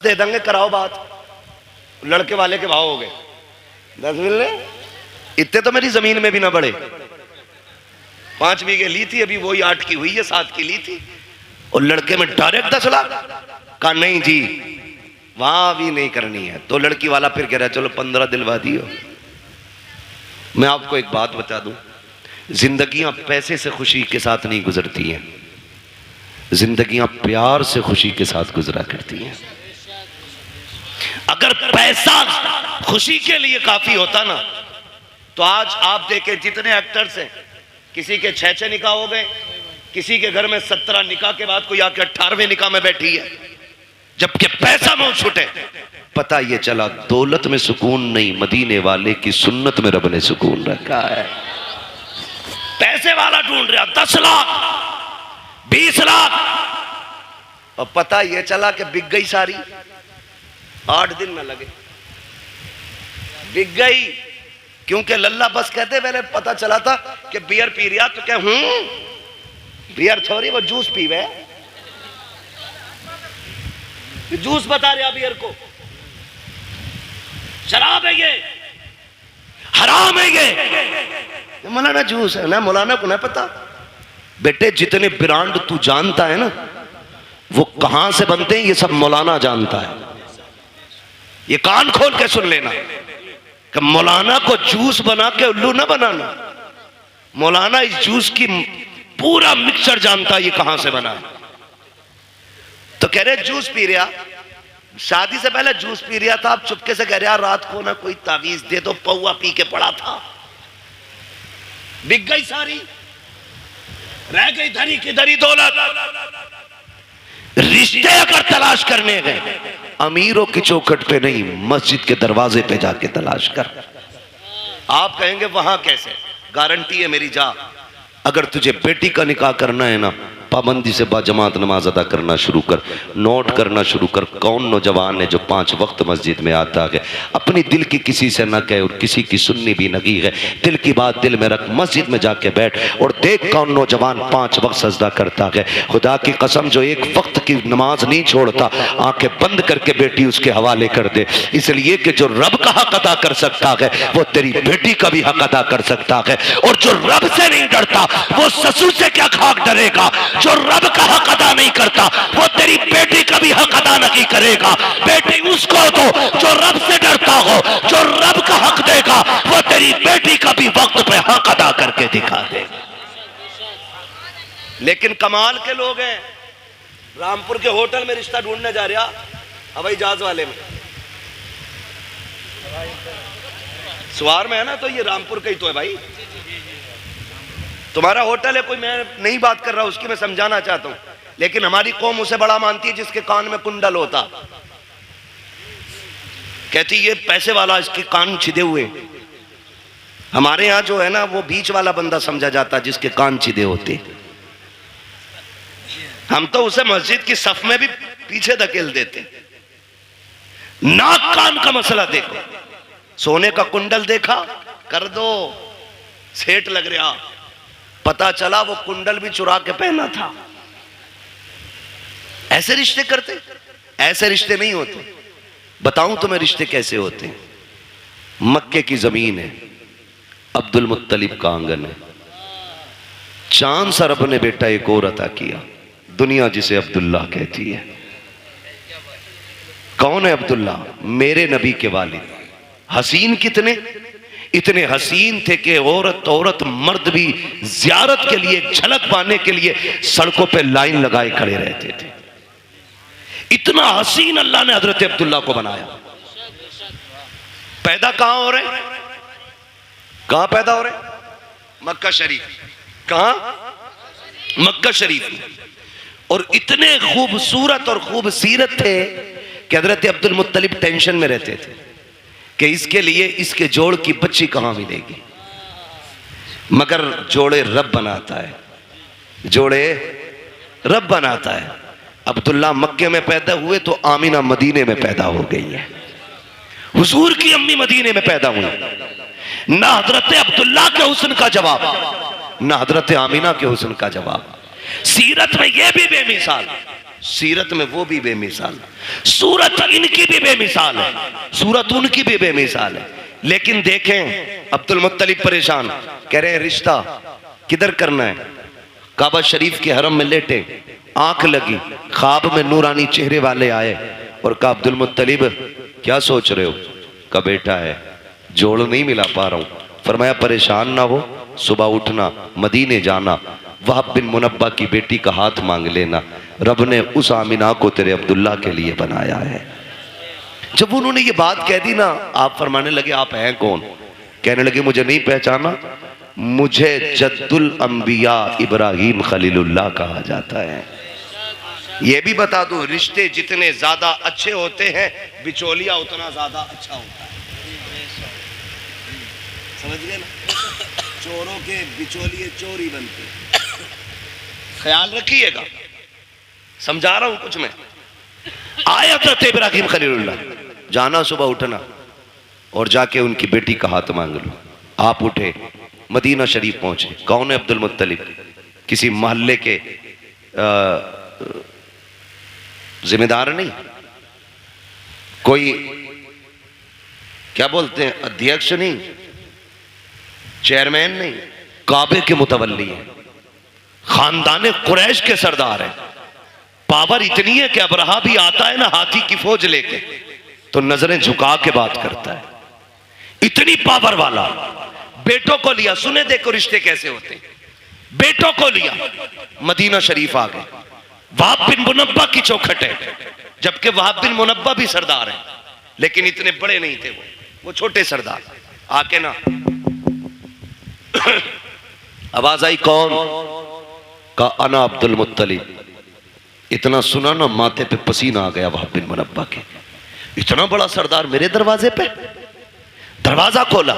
Speaker 1: दे देंगे, कराओ बात। लड़के वाले के भाव हो गए 10 मिलने, इतने तो मेरी जमीन में भी ना बढ़े। 5 बीघे ली थी, अभी वही 8 की हुई है, 7 की ली थी, और लड़के में डायरेक्ट 10 लाख। कहा नहीं जी वहां भी नहीं करनी है। तो लड़की वाला फिर कह रहा चलो 15 दिलवा दियो। मैं आपको एक बात बता दूं, जिंदगियां पैसे से खुशी के साथ नहीं गुजरती हैं, जिंदगियां प्यार से खुशी के साथ गुजरा करती हैं। अगर पैसा खुशी के लिए काफी होता ना, तो आज आप देखें जितने एक्टर्स हैं, किसी के 6 निकाह हो गए, किसी के घर में 17 निकाह के बाद कोई आके 18वें निकाह में बैठी है, जबकि पैसा मुंह छूटे। पता ये चला दौलत में सुकून नहीं, मदीने वाले की सुन्नत में रब ने सुकून रखा है। पैसे वाला ढूंढ रहा 10 लाख 20 लाख, और पता ये चला कि बिक गई सारी, 8 दिन न लगे बिक गई। क्योंकि लल्ला बस कहते, पहले पता चला था कि बियर पी रिया, तो क्या बियर थोड़ी, वो जूस पीवे, जूस बता रहा बियर को, शराब है ये, हराम है ये। मौलाना जूस है ना, मौलाना को ना पता। बेटे जितने ब्रांड तू जानता है ना, वो कहां से बनते हैं ये सब मौलाना जानता है। ये कान खोल के सुन लेना कि मौलाना को जूस बना के उल्लू ना बनाना। मौलाना इस जूस की पूरा मिक्सचर जानता है, ये कहां से बना। तो कह रहे जूस पी रहा, शादी से पहले जूस पी रहा था, अब चुपके से कह रहा रात को ना कोई तावीज दे दो, पौवा पी के पड़ा था। बिक गई सारी, रह गई धरी की धरी दौलत। रिश्ते अगर तलाश करने गए, अमीरों की चौखट पे नहीं, मस्जिद के दरवाजे पे जाके तलाश कर। आप कहेंगे वहां कैसे, गारंटी है मेरी, जा। अगर तुझे बेटी का निकाह करना है ना, पाबंदी से बाजमात नमाज अदा करना शुरू कर, नोट करना शुरू कर। कौन नौजवान है जो 5 वक्त मस्जिद में आता है, अपनी दिल की किसी से न कहे और किसी की सुननी भी नहीं है, दिल की बात दिल में रख, मस्जिद में जाके बैठ और देख कौन नौजवान 5 वक्त सजदा करता है। खुदा की कसम जो 1 वक्त की नमाज नहीं छोड़ता, आंखें बंद करके बेटी उसके हवाले कर दे। इसलिए कि जो रब का हक अदा कर सकता है, वो तेरी बेटी का भी हक अदा कर सकता है। और जो रब से नहीं डरता, वो ससुर से क्या खाक डरेगा। जो रब का हक अदा नहीं करता, वो तेरी बेटी का भी हक अदा नहीं करेगा। बेटी उसको दो जो रब से डरता हो, जो रब का हक देगा, वो तेरी बेटी का भी वक्त पे हक अदा करके दिखा देगा। लेकिन कमाल के लोग हैं, रामपुर के होटल में रिश्ता ढूंढने जा रहा, हवाई जहाज वाले में, सवार में है ना, तो ये रामपुर का ही तो है भाई। तुम्हारा होटल है, कोई मैं नहीं बात कर रहा, उसकी मैं समझाना चाहता हूं, लेकिन हमारी कौम उसे बड़ा मानती है जिसके कान में कुंडल होता। कहती ये पैसे वाला, इसके कान छिदे हुए। हमारे यहां जो है ना, वो बीच वाला बंदा समझा जाता जिसके कान छिदे होते। हम तो उसे मस्जिद की सफ में भी पीछे धकेल देते। नाक कान का मसला देखो, सोने का कुंडल देखा, कर दो, सेठ लग रहा, पता चला वो कुंडल भी चुरा के पहना था। ऐसे रिश्ते करते, ऐसे रिश्ते नहीं होते। बताऊं तुम्हें रिश्ते कैसे होते हैं। मक्के की जमीन है, अब्दुल मुत्तलिब का आंगन है, चांद सा रब ने बेटा एक और अता किया, दुनिया जिसे अब्दुल्ला कहती है। कौन है अब्दुल्ला? मेरे नबी के वालिद। हसीन कितने, इतने हसीन थे कि औरत मर्द भी जियारत के लिए, झलक पाने के लिए सड़कों पे लाइन लगाए खड़े रहते थे। इतना हसीन अल्लाह ने हजरत अब्दुल्ला को बनाया। पैदा कहां हो रहे, कहां पैदा हो रहे? मक्का शरीफ। कहां? मक्का शरीफ। और इतने खूबसूरत और खूबसीरत थे कि हजरत अब्दुल मुत्तलिब टेंशन में रहते थे कि इसके लिए इसके जोड़ की बच्ची कहां मिलेगी। मगर जोड़े रब बनाता है, जोड़े रब बनाता है। अब्दुल्ला मक्के में पैदा हुए तो आमीना मदीने में पैदा हो गई है। हुजूर की अम्मी मदीने में पैदा हुई। ना हजरत अब्दुल्ला के हुस्न का जवाब, ना हजरत आमीना के हुस्न का जवाब। सीरत में यह भी बेमिसाल सीरत में वो भी बेमिसाल, सूरत इनकी भी बेमिसाल है, सूरत उनकी भी बेमिसाल है। लेकिन देखें अब्दुल मुत्तलिब परेशान, कह रहे हैं रिश्ता किधर करना है? काबा शरीफ के हरम में लेटे, आंख लगी, ख्वाब में नूरानी चेहरे वाले आए और कहा अब्दुल मुत्तलिब क्या सोच रहे हो? का बेटा है, जोड़ नहीं मिला पा रहा हूं। फरमाया परेशान ना हो, सुबह उठना, मदीने जाना, वहाब बिन मुनब्बा की बेटी का हाथ मांग लेना, रब ने उस आमिना को तेरे अब्दुल्ला के लिए बनाया है। जब उन्होंने ये बात कह दी ना, आप फरमाने लगे आप हैं कौन? कहने लगे मुझे नहीं पहचाना, मुझे जद्दुल अंबिया इब्राहिम खलीलुल्लाह कहा जाता है। ये भी बता दूं, रिश्ते जितने ज्यादा अच्छे होते हैं बिचौलिया उतना ज्यादा अच्छा होता है। समझ गए ना? चोरों के बिचौलिए चोर ही बनते, ख्याल रखिएगा, समझा रहा हूं कुछ मैं। आया हज़रत इब्राहिम खलीलुल्लाह, जाना सुबह उठना और जाके उनकी बेटी का हाथ मांग लो। आप उठे, मदीना शरीफ पहुंचे। कौन है? अब्दुल मुत्तलिब, किसी मोहल्ले के जिम्मेदार नहीं, कोई क्या बोलते हैं अध्यक्ष नहीं, चेयरमैन नहीं, काबे के मुतवल्ली है, खानदान कुरैश के सरदार है। पावर इतनी है कि अबरहा भी आता है ना हाथी की फौज लेके तो नजरें झुका के बात करता है, इतनी पावर वाला। बेटों को लिया, सुने देखो रिश्ते कैसे होते हैं। बेटों को लिया, मदीना शरीफ आ गए। वहाब बिन मुनब्बा की चौखट है, जबकि वहाब बिन मुनब्बा भी सरदार है, लेकिन इतने बड़े नहीं थे वो छोटे सरदार। आके ना आवाज आई, कौन? का अना अब्दुल मुत्तलिब। इतना सुना ना माथे पे पसीना आ गया वहाब बिन मुनब्बा के, इतना बड़ा सरदार मेरे दरवाजे पे। दरवाजा खोला,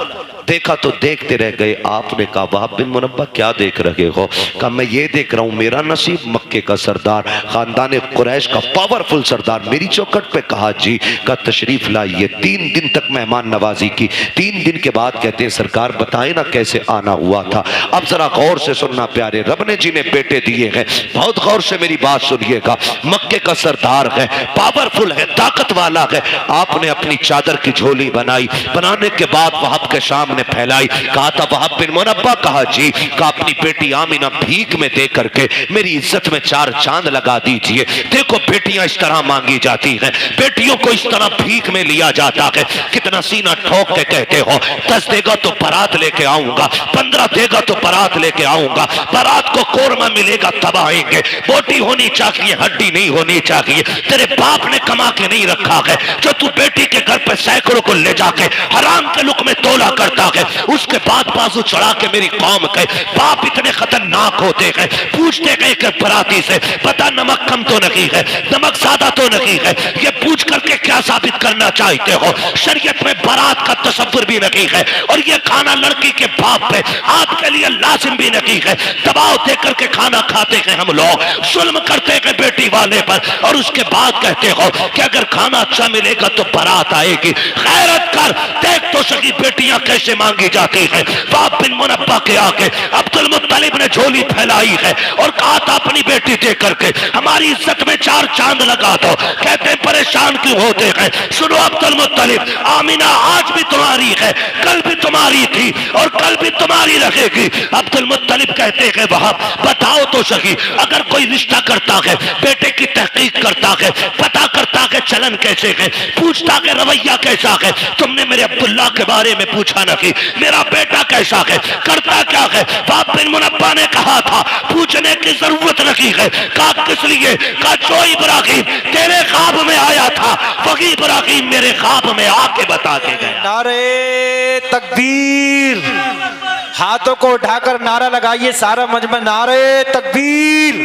Speaker 1: देखा तो देखते रह गए। आपने कहा वहाब बिन मुनब्बा क्या देख रहे हो? कहा मैं ये देख रहा हूं मेरा नसीब, मक्के का सरदार, खानदान कुरैश का पावरफुल सरदार मेरी चौखट पे। कहा जी। का तशरीफ लाइए। 3 दिन तक मेहमान नवाजी की। 3 दिन के बाद कहते हैं सरकार बताए ना कैसे आना हुआ था। अब जरा गौर से सुनना प्यारे, रब ने जिन्हें बेटे दिए हैं बहुत गौर से मेरी बात सुनिएगा। मक्के का सरदार है, पावरफुल है, ताकत वाला है। आपने अपनी चादर की झोली बनाई, बनाने के बाद वहाब के सामने फैलाई। कहा था वहाब बिन मुनब्बा। कहा जी। कहा अपनी बेटी आमिना भीख में दे करके मेरी इज्जत में 4 चांद लगा दीजिए। देखो बेटियां इस तरह मांगी जाती हैं, बेटियों को इस तरह भीख में लिया जाता है। कितना सीना ठोक के कहते हो 10 देगा तो बारात लेके आऊंगा, 15 देगा तो बारात लेके आऊंगा, बारात को कोरमा मिलेगा तब आएंगे। बोटी होनी चाहिए, हड्डी नहीं होनी चाहिए। तेरे बाप ने कमा के नहीं रखा है जो तू बेटी के घर पे सैकड़ों को ले जाके हराम के लुक में तोला करता है। उसके बाद बाजू चढ़ा के मेरी कौम के बाप इतने खतरनाक होते हैं, पूछते गए कि बराती से पता नमक कम तो नहीं है, नमक ज्यादा तो नहीं है। ये पूछ करके क्या साबित करना चाहते हो? शरीयत में बारात का तसव्वुर भी नहीं है और ये खाना लड़की के बाप पे आपके लिए लाजिम भी नहीं है। दबाव दे करके खाना खाते हैं हम लोग, जुल्म करते हैं बेटी वाले पर और उसके बाद कहते हो कि अगर खाना अच्छा मिलेगा तो बारात आएगी। गैरत कर, देख तो सही बेटियां कैसे मांगी जाती हैं। वहाब बिन मुनब्बा के आगे अब्दुल मुत्तलिब ने झोली फैलाई है और कहा था अपनी बेटी दे करके हमारी इज्जत में 4 चांद लगा दो। कहते हैं परेशान क्यों होते हैं? सुनो अब्दुल मुत्तलिब, आमिना आज भी तुम्हारी है, कल भी तुम्हारी थी और कल भी तुम्हारी रहेगी। अब्दुल मुत्तलिब कहते हैं वहाब बताओ तो सही, अगर कोई रिश्ता करता है, बेटे की तहकीक करता है, पता करता है चलन कैसे है, पूछता है रवैया कैसा है। तुमने मेरे अब्दुल्ला के बारे में पूछा नहीं, मेरा बेटा कैसा है, करता क्या है? वहाब बिन मुनब्बा ने कहा था पूछने की जरूरत नहीं है। कहा किस लिए? कहा जो इब्राहिम तेरे ख्वाब में आया था वही इब्राहिम मेरे ख्वाब में आके बता के गया।
Speaker 4: नारे तकबीर, हाथों को उठाकर नारा लगाइए सारा मजमा। नारे तकबीर,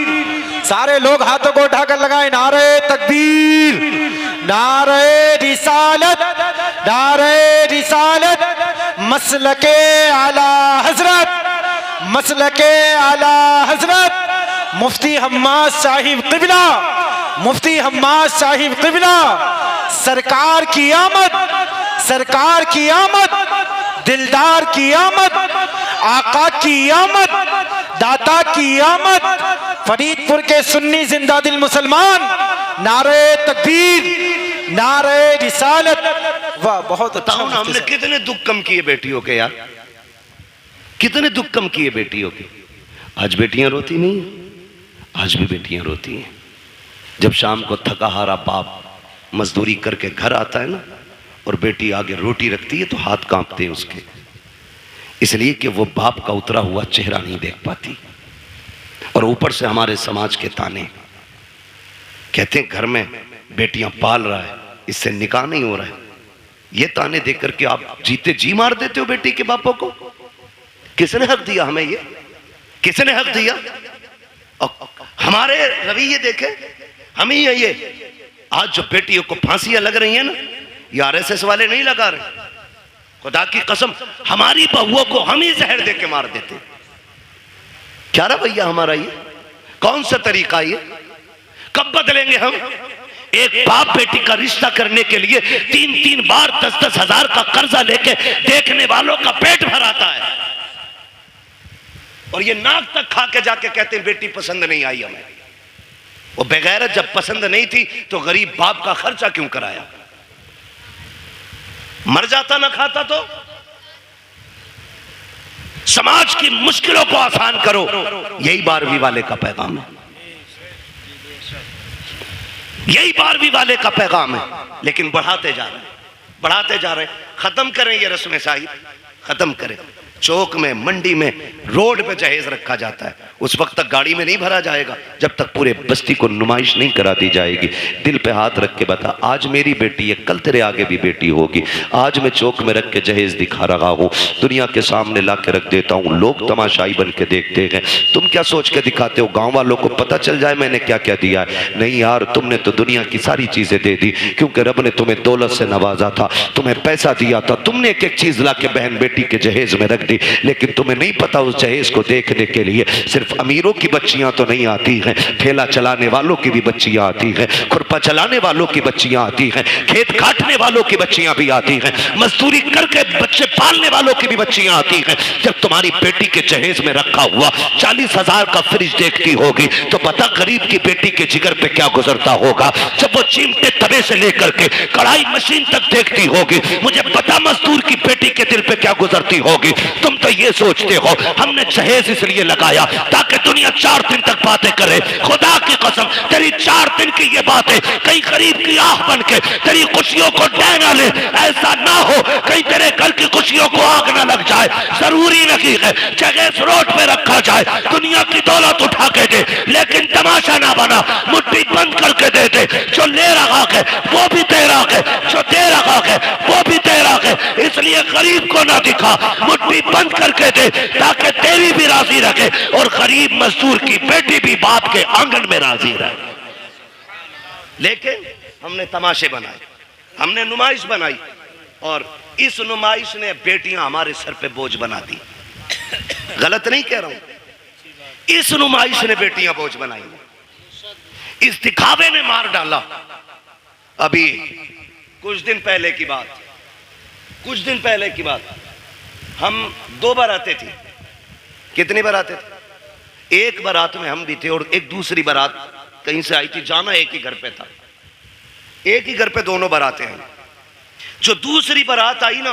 Speaker 4: सारे लोग हाथों को उठाकर लगाए। नारे तकबीर, नारे रिसालत, नारे रिसालत, मसलके आला हजरत, मसलके आला हजरत मुफ्ती हम्माद साहिब क़िबला, मुफ्ती हम्माद साहिब क़िबला। सरकार की आमद, सरकार की आमद, दिलदार की आमद, आका की आमद, दाता की आमद, फरीदपुर के सुन्नी जिंदा दिल मुसलमान, नारे तकबीर, नारे रिसालत। वाह, बहुत अच्छा।
Speaker 1: बताओ ना, हमने कितने दुख कम किए बेटियों के यार, कितने दुख कम किए बेटियों के। आज बेटियां रोती नहीं, आज भी बेटियां रोती हैं। जब शाम को थका हारा बाप मजदूरी करके घर आता है ना, और बेटी आगे रोटी रखती है तो हाथ कांपते हैं उसके, इसलिए कि वो बाप का उतरा हुआ चेहरा नहीं देख पाती। और ऊपर से हमारे समाज के ताने, कहते हैं घर में बेटियां पाल रहा है, इससे निकाह नहीं हो रहा है। ये ताने देख करके आप जीते जी मार देते हो बेटी के बापों को। किसने हक दिया हमें ये, किसने हक दिया? और हमारे रवैये देखे हम ही हैं ये। आज जो बेटियों को फांसियां लग रही हैं ना, ये आरएसएस वाले नहीं लगा रहे, खुदा की कसम हमारी बहुओं को हम ही जहर दे के मार देते। क्या रवैया हमारा ये, कौन सा तरीका ये? कब बदलेंगे हम? एक बाप बेटी का रिश्ता करने के लिए 3-3 बार 10-10 हजार का कर्जा लेके देखने वालों का पेट भराता है, और ये नाक तक खा के जाके कहते हैं बेटी पसंद नहीं आई हमें। वो बेगैरत जब पसंद नहीं थी तो गरीब बाप का खर्चा क्यों कराया? मर जाता ना खाता तो। समाज की मुश्किलों को आसान करो, यही 12वीं वाले का पैगाम है, यही 12वीं वाले का पैगाम है। लेकिन बढ़ाते जा रहे हैं, बढ़ाते जा रहे हैं। खत्म करें ये रस्म साहिब, खत्म करें। चौक में, मंडी में, रोड पे जहेज रखा जाता है, उस वक्त तक गाड़ी में नहीं भरा जाएगा जब तक पूरे बस्ती को नुमाइश नहीं करा दी जाएगी। दिल पे हाथ रख के बता, आज मेरी बेटी है, कल तेरे आगे भी बेटी होगी। आज मैं चौक में रख के जहेज दिखा रहा हूँ, दुनिया के सामने ला के रख देता हूँ, लोग तमाशाई बन के देखते हैं। तुम क्या सोच के दिखाते हो? गाँव वालों को पता चल जाए मैंने क्या क्या दिया है? नहीं यार, तुमने तो दुनिया की सारी चीजें दे दी, क्योंकि रब ने तुम्हें दौलत से नवाजा था, तुम्हें पैसा दिया था, तुमने एक एक चीज ला के बहन बेटी के जहेज में रख दी। लेकिन तुम्हें नहीं पता उस जहेज को देखने के लिए सिर्फ अमीरों की बच्चियां तो नहीं आती हैं, ठेला चलाने वालों की भी बच्चियां आती हैं, खुरपा चलाने वालों की बच्चियां आती हैं, खेत काटने वालों की बच्चियां भी आती हैं, मजदूरी करके बच्चे पालने वालों की भी बच्चियां आती हैं। जब तुम्हारी बेटी के जहेज में रखा हुआ 40 हजार का फ्रिज देखती होगी तो बता गरीब की बेटी के जिगर पे क्या गुजरता होगा। जब वो चिमटे तवे से लेकर के कढ़ाई मशीन तक देखती होगी, मुझे पता मजदूर की बेटी के दिल पे क्या गुजरती होगी। तुम तो ये सोचते हो हमने जहेज इसलिए लगाया ताकि दुनिया 4 दिन तक बातें करे। खुदा की कसम, तेरी 4 दिन की ये बातें कहीं गरीब की आह बन के तेरी खुशियों को ढह ना ले। ऐसा ना हो कहीं तेरे घर की खुशियों को आग ना लग जाए। जरूरी नहीं है जहेज रोड पे रखा जाए, दुनिया की दौलत उठा के दे, लेकिन तमाशा ना बना, मुट्ठी बंद करके दे दे। जो ले रहा है वो भी तेरा है, जो दे रहा है वो भी तेरा है, इसलिए गरीब को ना दिखा, मुट्ठी बंद करके दे ताकि तेरी भी राजी रखे और गरीब मजदूर की बेटी भी बाप के आंगन में राजी रहे। लेकिन हमने तमाशे बनाए, हमने नुमाइश बनाई, और इस नुमाइश ने बेटियां हमारे सर पे बोझ बना दी। गलत नहीं कह रहा हूं, इस नुमाइश ने बेटियां बोझ बनाई, इस दिखावे ने मार डाला। अभी कुछ दिन पहले की बात, कुछ दिन पहले की बात, हम 2 बारातें थी। कितनी बारातें थी? एक बारात में हम भी थे और एक दूसरी बारात कहीं से आई थी, जाना एक ही घर पे था, एक ही घर पे दोनों बारातें आई। जो दूसरी बारात आई ना,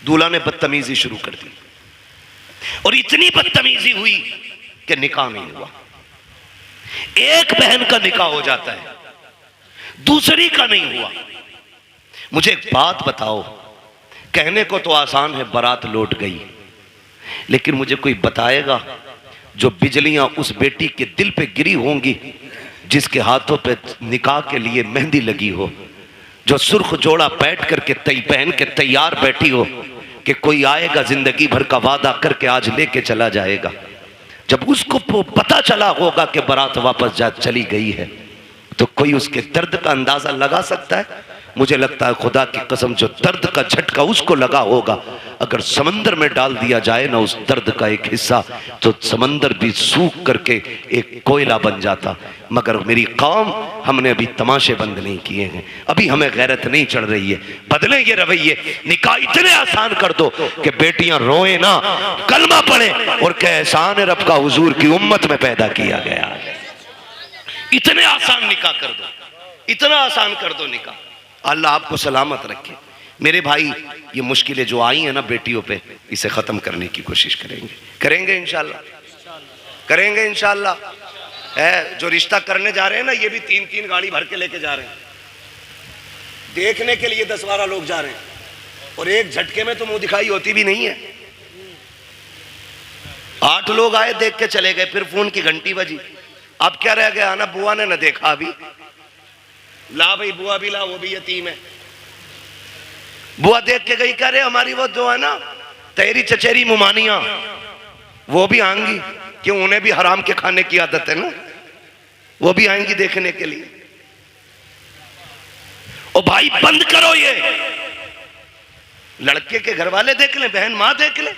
Speaker 1: दूल्हा ने बदतमीजी शुरू कर दी, और इतनी बदतमीजी हुई कि निकाह नहीं हुआ। एक बहन का निकाह हो जाता है, दूसरी का नहीं हुआ। मुझे एक बात बताओ, कहने को तो आसान है बारात लौट गई, लेकिन मुझे कोई बताएगा जो बिजलियां उस बेटी के दिल पे गिरी होंगी जिसके हाथों पे निकाह के लिए मेहंदी लगी हो, जो सुर्ख जोड़ा बैठ करके पहन के तैयार बैठी हो कि कोई आएगा जिंदगी भर का वादा करके आज लेके चला जाएगा। जब उसको पता चला होगा कि बारात वापस जा चली गई है, तो कोई उसके दर्द का अंदाजा लगा सकता है? मुझे लगता है खुदा की कसम जो दर्द का झटका उसको लगा होगा, अगर समंदर में डाल दिया जाए ना उस दर्द का एक हिस्सा, तो समंदर भी सूख करके एक कोयला बन जाता। मगर मेरी कौम, हमने अभी तमाशे बंद नहीं किए हैं, अभी हमें गैरत नहीं चढ़ रही है। बदलें ये रवैये, निकाह इतने आसान कर दो कि बेटियां रोए ना, कलमा पढ़े और कहे एहसान है रब का हुजूर की उम्मत में पैदा किया गया है। इतने आसान निकाह कर दो, इतना आसान कर दो निकाह। अल्लाह आपको सलामत रखे। मेरे भाई, ये मुश्किलें जो आई हैं ना बेटियों पे, इसे खत्म करने की कोशिश करेंगे इंशाल्लाह, करेंगे इंशाल्लाह। है जो रिश्ता करने जा रहे हैं ना, ये भी 3-3 गाड़ी भर के लेके जा रहे हैं, देखने के लिए 10-12 लोग जा रहे हैं, और एक झटके में तो मुंह दिखाई होती भी नहीं है। 8 लोग आए, देख के चले गए, फिर फोन की घंटी बजी, अब क्या रह गया ना, बुआ ने न देखा अभी, ला भाई बुआ भी ला, वो भी यतीम है। बुआ देख के गई, कह रहे हमारी वो जो है ना तेरी चचेरी मुमानिया, वो भी आएंगी, क्यों उन्हें भी हराम के खाने की आदत है ना, वो भी आएंगी देखने के लिए। ओ भाई बंद करो ये, लड़के के घर वाले देख ले, बहन मां देख ले,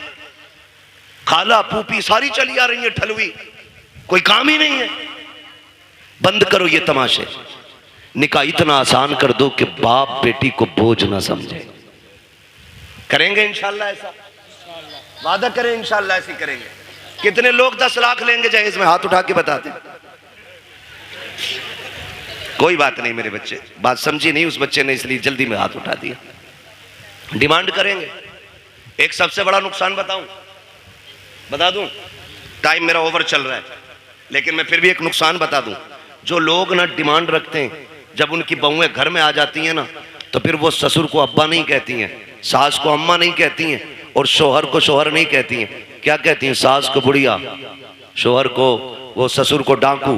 Speaker 1: खाला पूपी सारी चली आ रही है ठलवी, कोई काम ही नहीं है। बंद करो ये तमाशे, निकाह इतना आसान कर दो कि बाप बेटी को बोझ ना समझे। करेंगे इंशाल्लाह ऐसा, वादा करें इंशाल्लाह ऐसी करेंगे। कितने लोग 10 लाख लेंगे जहेज में, हाथ उठा के बताते। कोई बात नहीं मेरे बच्चे, बात समझी नहीं उस बच्चे ने, इसलिए जल्दी में हाथ उठा दिया। डिमांड करेंगे। एक सबसे बड़ा नुकसान बता दूं, टाइम मेरा ओवर चल रहा है, लेकिन मैं फिर भी एक नुकसान बता दूं। जो लोग ना डिमांड रखते हैं, जब उनकी बहुएं घर में आ जाती हैं ना, तो फिर वो ससुर को अब्बा नहीं कहती हैं, सास को अम्मा नहीं कहती हैं, और शोहर को शोहर नहीं कहती हैं। क्या कहती हैं? सास को बुढ़िया, शोहर को, वो ससुर को डाकू,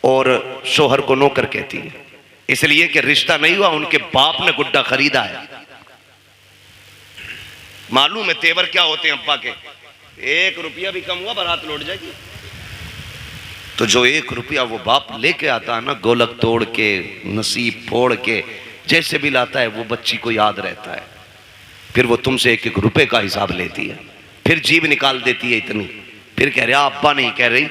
Speaker 1: और शोहर को नौकर कहती है। इसलिए कि रिश्ता नहीं हुआ, उनके बाप ने गुड्डा खरीदा है। मालूम है तेवर क्या होते हैं अब्बा के, 1 रुपया भी कम हुआ बारात लौट जाएगी। तो जो 1 रुपया वो बाप लेके आता है ना, गोलक तोड़ के, नसीब फोड़ के, जैसे भी लाता है, वो बच्ची को याद रहता है। फिर वो तुमसे 1-1 रुपए का हिसाब लेती है, फिर जीभ निकाल देती है इतनी, फिर कह रहा अब्बा नहीं कह रही,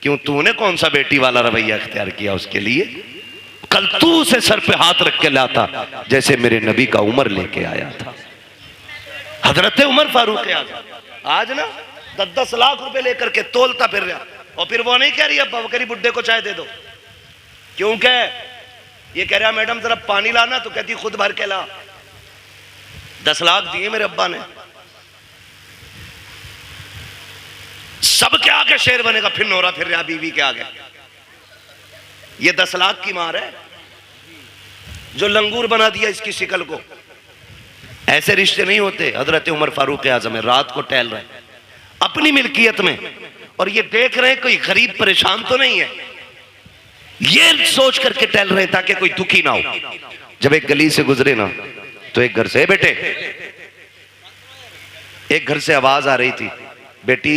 Speaker 1: क्यों तूने कौन सा बेटी वाला रवैया इख्तियार किया उसके लिए? कल तू उसे सर पे हाथ रख के लाता, जैसे मेरे नबी का उमर लेके आया था, हजरत उमर फारूक आज़म। आज ना 10-10 लाख रुपए लेकर के तोलता फिर रहा, और फिर वो नहीं कह रही अब्बा, वो कह रही बुड्ढे को चाय दे दो। क्यों कह, ये कह रहा मैडम जरा पानी लाना, तो कहती खुद भर के ला। 10 लाख दिए मेरे अब्बा ने, सब के आगे शेर बनेगा, फिर नोरा फिर रहा बीवी के आगे। ये 10 लाख की मार है जो लंगूर बना दिया इसकी शिकल को। ऐसे रिश्ते नहीं होते। हजरत उमर फारूक आज़म रात को टहल रहे अपनी मिल्कियत में, और ये देख रहे हैं कोई गरीब परेशान तो नहीं है, ये सोच करके टहल रहे हैं ताकि कोई दुखी ना हो। जब एक गली से गुजरे ना, तो एक घर से, बेटे, एक घर से आवाज आ रही थी, बेटी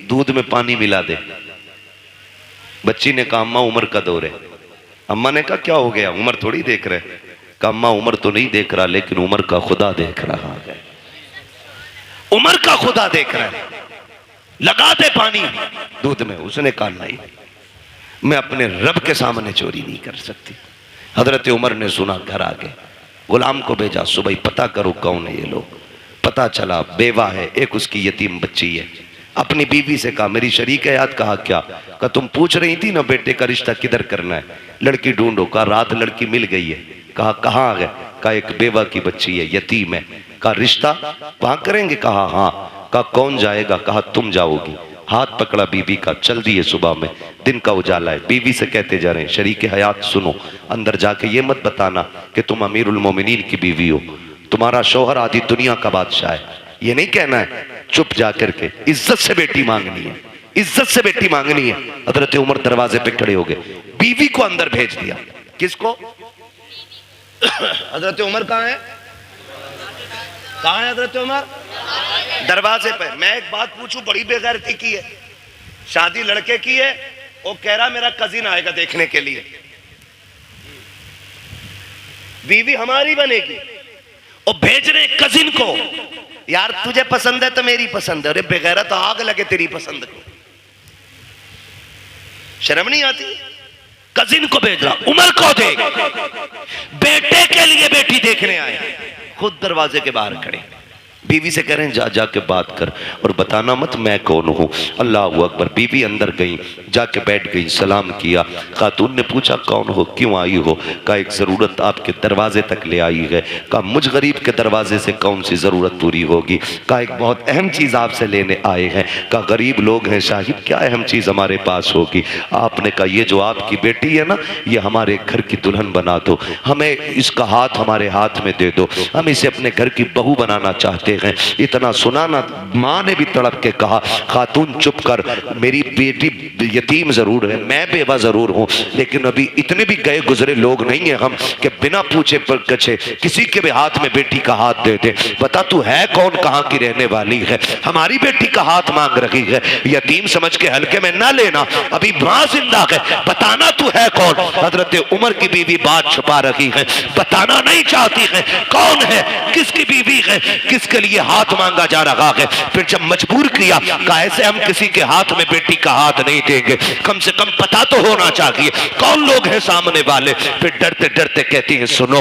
Speaker 1: दूध में पानी मिला दे। बच्ची ने कहा अम्मा उमर का दौर है। अम्मा ने कहा क्या हो गया? उमर थोड़ी देख रहे। कहा अम्मा उमर तो नहीं देख रहा, लेकिन उमर का खुदा देख रहा है, उमर का खुदा देख रहा है, लगा दे पानी दूध में। उसने कहा नहीं, मैं अपने रब के सामने चोरी नहीं कर सकती। हजरत उमर ने सुना, घर आ गए, गुलाम को भेजा, सुबह पता करो कौन है ये लोग। पता चला बेवा है, एक उसकी यतीम बच्ची है। अपनी बीवी से कहा मेरी शरीक हयात। कहा क्या? कहा तुम पूछ रही थी ना बेटे का रिश्ता किधर करना है, लड़की ढूंढो। कहा रात लड़की मिल गई है। कहा कहाँ आ गए? कहा एक बेवा की बच्ची है, यतीम है। कहा रिश्ता वहां करेंगे? कहा हाँ। कहा कौन जाएगा? कहा तुम जाओगी। हाथ पकड़ा बीवी का, चल दिए। सुबह में दिन का उजाला है, बीवी से कहते जा रहे हैं शरीक हयात सुनो, अंदर जाके ये मत बताना कि तुम अमीरुल मोमिनीन की बीवी हो, तुम्हारा शौहर आधी दुनिया का बादशाह है, ये नहीं कहना है। चुप जाकर के इज्जत से बेटी मांगनी है, इज्जत से बेटी मांगनी है। हजरत उमर दरवाजे पे खड़े हो गए, बीवी को अंदर भेज दिया। किसको? हजरत उमर कहाँ है? कहाँ है हजरत उमर? दरवाजे पे। मैं एक बात पूछूं, बड़ी बेगैरती की है, शादी लड़के की है, वो कह रहा मेरा कजिन आएगा देखने के लिए। बीवी हमारी बनेगी और भेज रहे कजिन को, यार तुझे पसंद है तो मेरी पसंद है, अरे बेगैरत तो आग लगे तेरी पसंद को, शर्म नहीं आती? कजिन को भेज रहा, उमर को देख, बेटे के लिए बेटी देखने आए, खुद दरवाजे के बाहर खड़े, बीवी से कह रहे हैं जा जाके बात कर और बताना मत मैं कौन हूं। अल्लाह अकबर। बीवी अंदर गई, जाके बैठ गई, सलाम किया। खातून ने पूछा कौन हो, क्यों आई हो? कहा एक ज़रूरत आपके दरवाजे तक ले आई है। कहा मुझ गरीब के दरवाजे से कौन सी ज़रूरत पूरी होगी? कहा एक बहुत अहम चीज़ आपसे लेने आए हैं। कहा गरीब लोग हैं साहिब, क्या अहम चीज़ हमारे पास होगी? आपने कहा ये जो आपकी बेटी है ना, ये हमारे घर की दुल्हन बना दो, हमें इसका हाथ हमारे हाथ में दे दो, हम इसे अपने घर की बहू बनाना चाहते हैं। इतना सुना ना, माँ ने भी तड़प के कहा खातून चुप कर, मेरी बेटी यतीम जरूर है, मैं बेवा जरूर हूँ, लेकिन अभी इतने भी गए गुजरे लोग नहीं है हम कि बिना पूछे पर कछे किसी के भी हाथ में बेटी का हाथ दे दे। बता तू है कौन, कहाँ की रहने वाली है, हमारी बेटी का हाथ मांग रही है? यतीम समझ के हल्के में ना लेना, अभी माँ जिंदा है, बताना तू है कौन? हजरत उमर की बीवी बात छुपा रही है, बताना नहीं चाहती है कौन है, किसकी बीवी है, किसके लिए हाथ मांगा जा रहा है। फिर जब मजबूर किया, कहा ऐसे हम किसी के हाथ में बेटी का हाथ नहीं देंगे, कम से कम पता तो होना चाहिए कौन लोग हैं सामने वाले। फिर डरते डरते कहती है सुनो,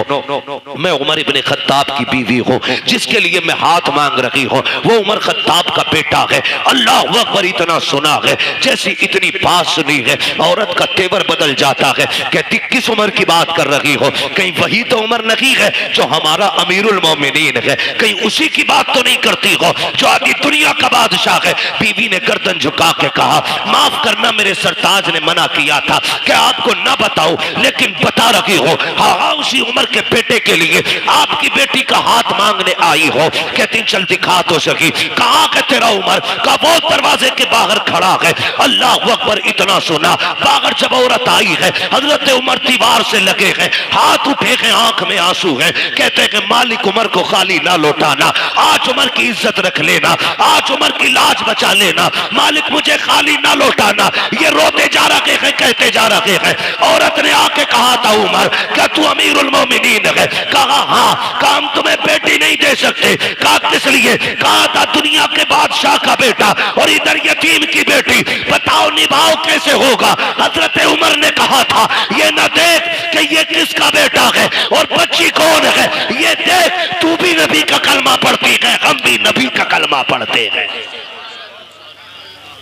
Speaker 1: मैं उमर इब्ने खत्ताब की बीवी हूँ, जिसके लिए मैं हाथ मांग रही हूँ वो उमर खत्ताब का बेटा है। अल्लाह अकबर। इतना सुना है, जैसी इतनी बात सुनी है औरत का तेवर बदल जाता है। कहती किस उमर की बात कर रही हो? कहीं वही तो उमर नहीं है जो हमारा अमीरुल मोमिनीन है? कहीं उसी की बात तो नहीं करती हो जो आदि दुनिया का बादशाह है? बीवी ने गर्दन झुका के कहा माफ करना, मेरे सरताज ने मना किया था कि आपको ना बताऊं, लेकिन बता रही हो। हाँ, उसी उम्र के बेटे के लिए आपकी बेटी का हाथ मांगने आई हो। कहती चल दिखा तो सकी। कहाँ के तेरा उमर? का वो दरवाजे के बाहर खड़ा है। अल्लाह अकबर। इतना सुना, बाहर जब औरत आई है, हजरत उमर दीवार से लगे हैं, हाथ उठे हैं, आंख में आंसू है। कहते हैं कि मालिक उमर को खाली ना लौटाना, आज उमर की इज्जत रख लेना, आज उमर की लाज बचा लेना, मालिक मुझे खाली ना लौटाना। ये रोते जा रहे हैं, कहते जा रहे हैं। औरत ने आके कहा था उमर क्या तू अमीरुल मोमिनीन है? कहा हाँ। कहा हम तुम्हें बेटी नहीं दे सकते। कहा किस लिए? कहा था दुनिया के बादशाह का बेटा और इधर यतीम की बेटी, बताओ निभाओ कैसे होगा? हजरत उमर ने कहा था ये न देख कि ये किसका बेटा है और बच्ची कौन है, ये देख तू भी नबी का कलमा पढ़ती है, हम भी नबी का कलमा पढ़ते हैं।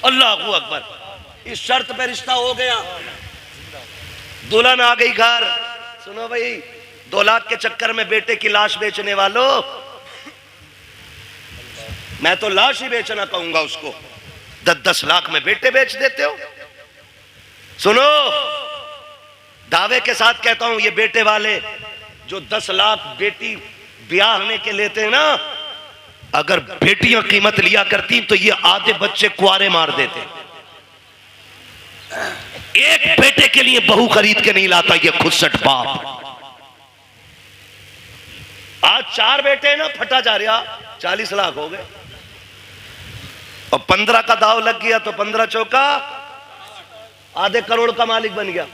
Speaker 1: अल्लाहू अकबर। इस शर्त पे रिश्ता हो गया, दुल्हन आ गई घर। सुनो भाई, 2 लाख के चक्कर में बेटे की लाश बेचने वालों, मैं तो लाश ही बेचना कहूंगा उसको। 10-10 लाख में बेटे बेच देते हो। सुनो, दावे के साथ कहता हूं, ये बेटे वाले जो 10 लाख बेटी ब्याहने के लेते हैं ना, अगर बेटियां कीमत लिया करती तो ये आधे बच्चे कुआरे मार देते। एक बेटे के लिए बहू खरीद के नहीं लाता ये खुदसट बाप। आज 4 बेटे हैं ना, फटा जा रहा, 40 लाख हो गए और 15 का दाव लग गया तो 15 चौका आधे करोड़ का मालिक बन गया।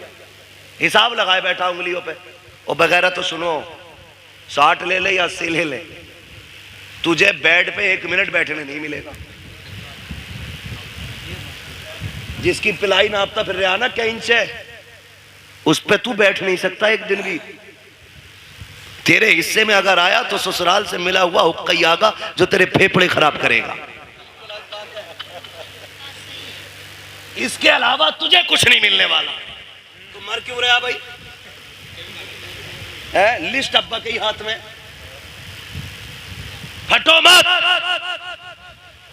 Speaker 1: हिसाब लगाए बैठा उंगलियों पे। और बगैर तो सुनो, 60 ले ले या 80 ले ले, तुझे बेड पे 1 मिनट बैठने नहीं मिलेगा। जिसकी पिलाई नापता फिर रहा ना क्या इंच है, उस पे तू बैठ नहीं सकता एक दिन भी। तेरे हिस्से में अगर आया तो ससुराल से मिला हुआ हुक्का ही आगा जो तेरे फेफड़े खराब करेगा। इसके अलावा तुझे कुछ नहीं मिलने वाला। तू मर क्यों रहा भाई? है लिस्ट अब्बा के ही हाथ में, हटो मत।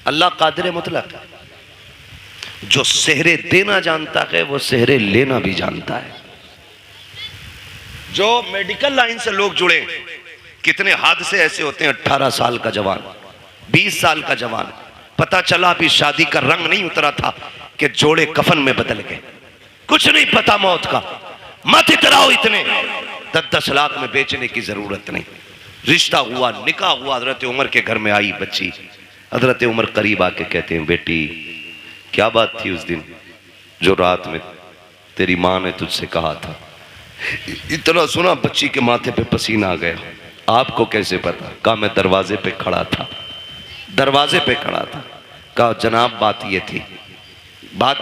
Speaker 1: अल्लाह कादिर मुतलक है, जो सेहरे देना जानता है वो सेहरे लेना भी जानता है। जो मेडिकल लाइन से लोग जुड़े, कितने हादसे ऐसे होते हैं। 18 साल का जवान, 20 साल का जवान, पता चला अभी शादी का रंग नहीं उतरा था कि जोड़े कफन में बदल गए। कुछ नहीं पता मौत का। मत इतराओ इतने। 10-10 लाख में बेचने की जरूरत नहीं। रिश्ता हुआ, निकाह हुआ, हजरत उमर के घर में आई बच्ची। हजरत उमर करीब आके कहते हैं बेटी क्या बात थी उस दिन जो रात में तेरी माँ ने तुझसे कहा था इतना सुना बच्ची के माथे पे पसीना आ गया। आपको कैसे पता? कहा मैं दरवाजे पे खड़ा था, दरवाजे पे खड़ा था। कहा जनाब बात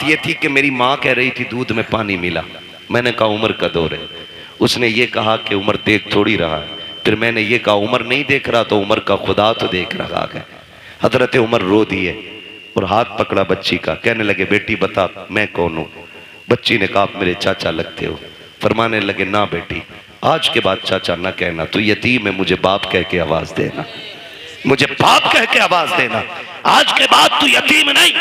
Speaker 1: ये थी कि मेरी माँ कह रही थी दूध में पानी मिला। मैंने कहा उमर का दौर है। उसने ये कहा कि उमर देख थोड़ी रहा है। फिर मैंने ये कहा उमर नहीं देख रहा तो उमर का खुदा तो देख रहा है। हजरत उमर रो दिए और हाथ पकड़ा बच्ची का। कहने लगे बेटी बता मैं कौन हूँ? बच्ची ने कहा आप मेरे चाचा लगते हो। फरमाने लगे ना बेटी, आज के बाद चाचा ना कहना, तू यतीम है, मुझे बाप कह के आवाज देना, मुझे बाप कह के आवाज देना। आज के बाद तू यतीम नहीं,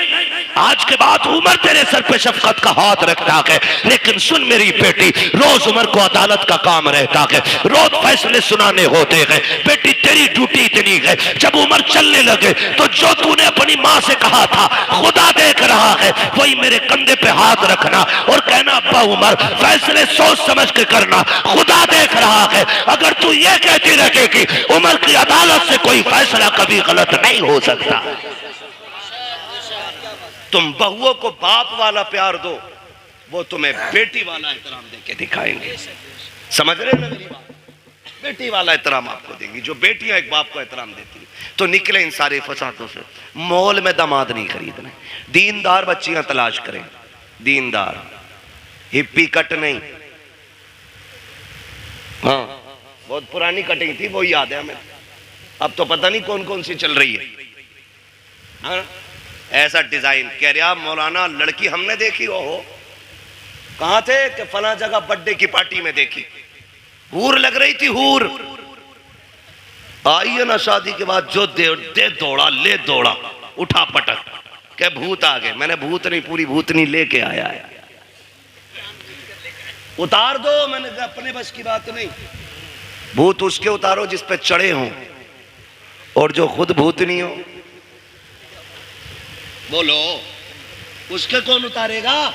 Speaker 1: आज के बाद उमर तेरे सर पे शफकत का हाथ रखता है। लेकिन सुन मेरी बेटी, रोज उमर को अदालत का काम रहता है, रोज फैसले सुनाने होते हैं। बेटी तेरी ड्यूटी इतनी है, जब उमर चलने लगे तो जो तूने अपनी माँ से कहा था खुदा देख रहा है, वही मेरे कंधे पे हाथ रखना और कहना अब्बा उमर फैसले सोच समझ के करना, खुदा देख रहा है। अगर तू ये कहती रहेगी उमर की अदालत से कोई फैसला कभी गलत नहीं हो सकता। तुम बहुओं को बाप वाला प्यार दो, वो तुम्हें बेटी वाला एहतराम देके दिखाएंगे। समझ रहे ना मेरी बात? बेटी वाला एहतराम आपको देंगी। जो बेटियां एक बाप को एहतराम देती हैं तो निकले इन सारे फसादों से। मॉल में दामाद नहीं खरीदना, दीनदार बच्चियां तलाश करें, दीनदार, हिप्पी कट नहीं। हाँ बहुत पुरानी कटिंग थी, वो याद है हमें। अब तो पता नहीं कौन कौन सी चल रही है। हाँ? ऐसा डिजाइन कह रहा मौलाना लड़की हमने देखी। हो कहां थे? कि फला जगह बर्थडे की पार्टी में देखी, हूर लग रही थी, हूर। आई है ना शादी के बाद जो दे दौड़ा ले दौड़ा, उठा पटक के भूत आ गए। मैंने भूत नहीं, पूरी भूतनी लेके आया है। उतार दो, मैंने अपने बस की बात नहीं। भूत उसके उतारो जिस पे चढ़े हों, और जो खुद भूतनी हो। बोलो उसके कौन उतारेगा?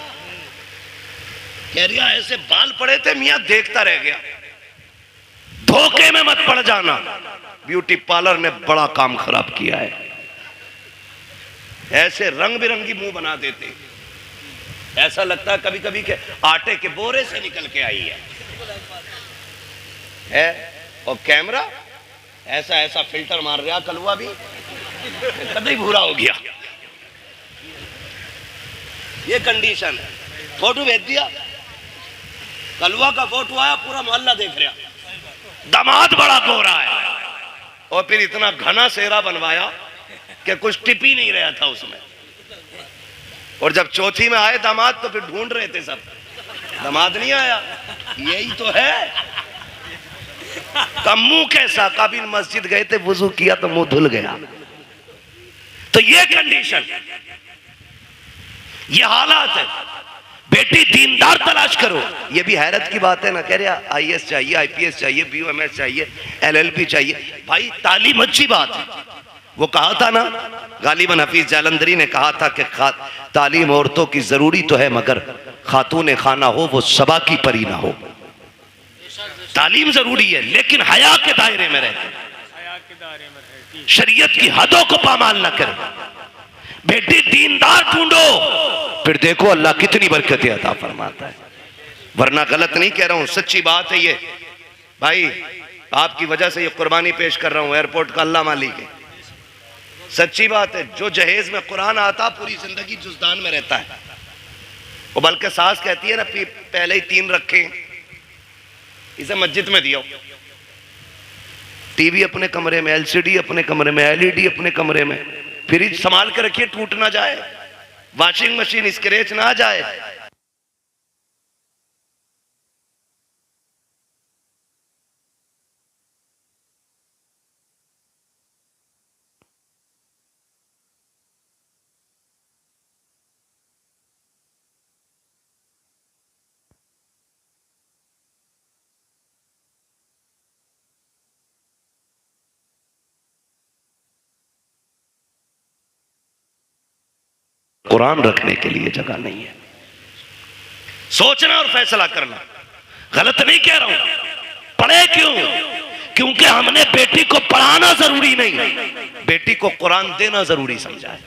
Speaker 1: कह रही ऐसे बाल पड़े थे मियां, देखता रह गया। धोखे में मत पड़ जाना, ब्यूटी पार्लर ने बड़ा काम खराब किया है। ऐसे रंग बिरंगी मुंह बना देते, ऐसा लगता है कभी कभी के आटे के बोरे से निकल के आई है। और कैमरा ऐसा ऐसा फिल्टर मार रहा, कलवा भी कभी भूरा हो गया। ये कंडीशन है। फोटो भेज दिया, कलवा का फोटो आया, पूरा मोहल्ला देख रहा, दामाद बड़ा गोरा है। और फिर इतना घना सेहरा बनवाया कि कुछ टिप ही नहीं रहा था उसमें। और जब चौथी में आए दामाद तो फिर ढूंढ रहे थे सब, दामाद नहीं आया। यही तो है। मुंह कैसा? काबिल मस्जिद गए थे, वुजू किया तो मुंह धुल गया। तो ये कंडीशन, ये हालात है। बेटी दीनदार तलाश करो। ये भी हैरत की बात है ना, कह रहे आईएएस चाहिए, आईपीएस चाहिए, बीओएमएस चाहिए, एलएलबी चाहिए। भाई तालीम अच्छी बात है। वो कहा था ना, गालिबन हफीज जालंधरी ने कहा था कि तालीम औरतों की जरूरी तो है, मगर खातून खाना हो वो सबा की परी ना हो। तालीम जरूरी है लेकिन हया के दायरे में रहे, शरीयत की हदों को पामाल न करे। बेटी दीनदार ढूंढो, फिर देखो अल्लाह कितनी बरकतें अता फरमाता है। वरना गलत नहीं कह रहा हूं, सच्ची बात है ये। भाई आपकी वजह से ये कुर्बानी पेश कर रहा हूं, एयरपोर्ट का अल्लाह मालिक है। सच्ची बात है। जो जहेज में कुरान आता पूरी जिंदगी जुज़दान में रहता है। वो बल्कि सास कहती है ना पहले ही 3 रखें, इसे मस्जिद में दियो। टीवी अपने कमरे में, एलसीडी अपने कमरे में, एलईडी अपने कमरे में, फ्रिज संभाल के रखिए टूट ना जाए, वॉशिंग मशीन स्क्रैच ना जाए। कुरान रखने के लिए जगह नहीं है। सोचना और फैसला करना। गलत नहीं कह रहा हूं। पढ़े क्यों? क्योंकि हमने बेटी को पढ़ाना जरूरी नहीं, बेटी को कुरान देना जरूरी समझा है।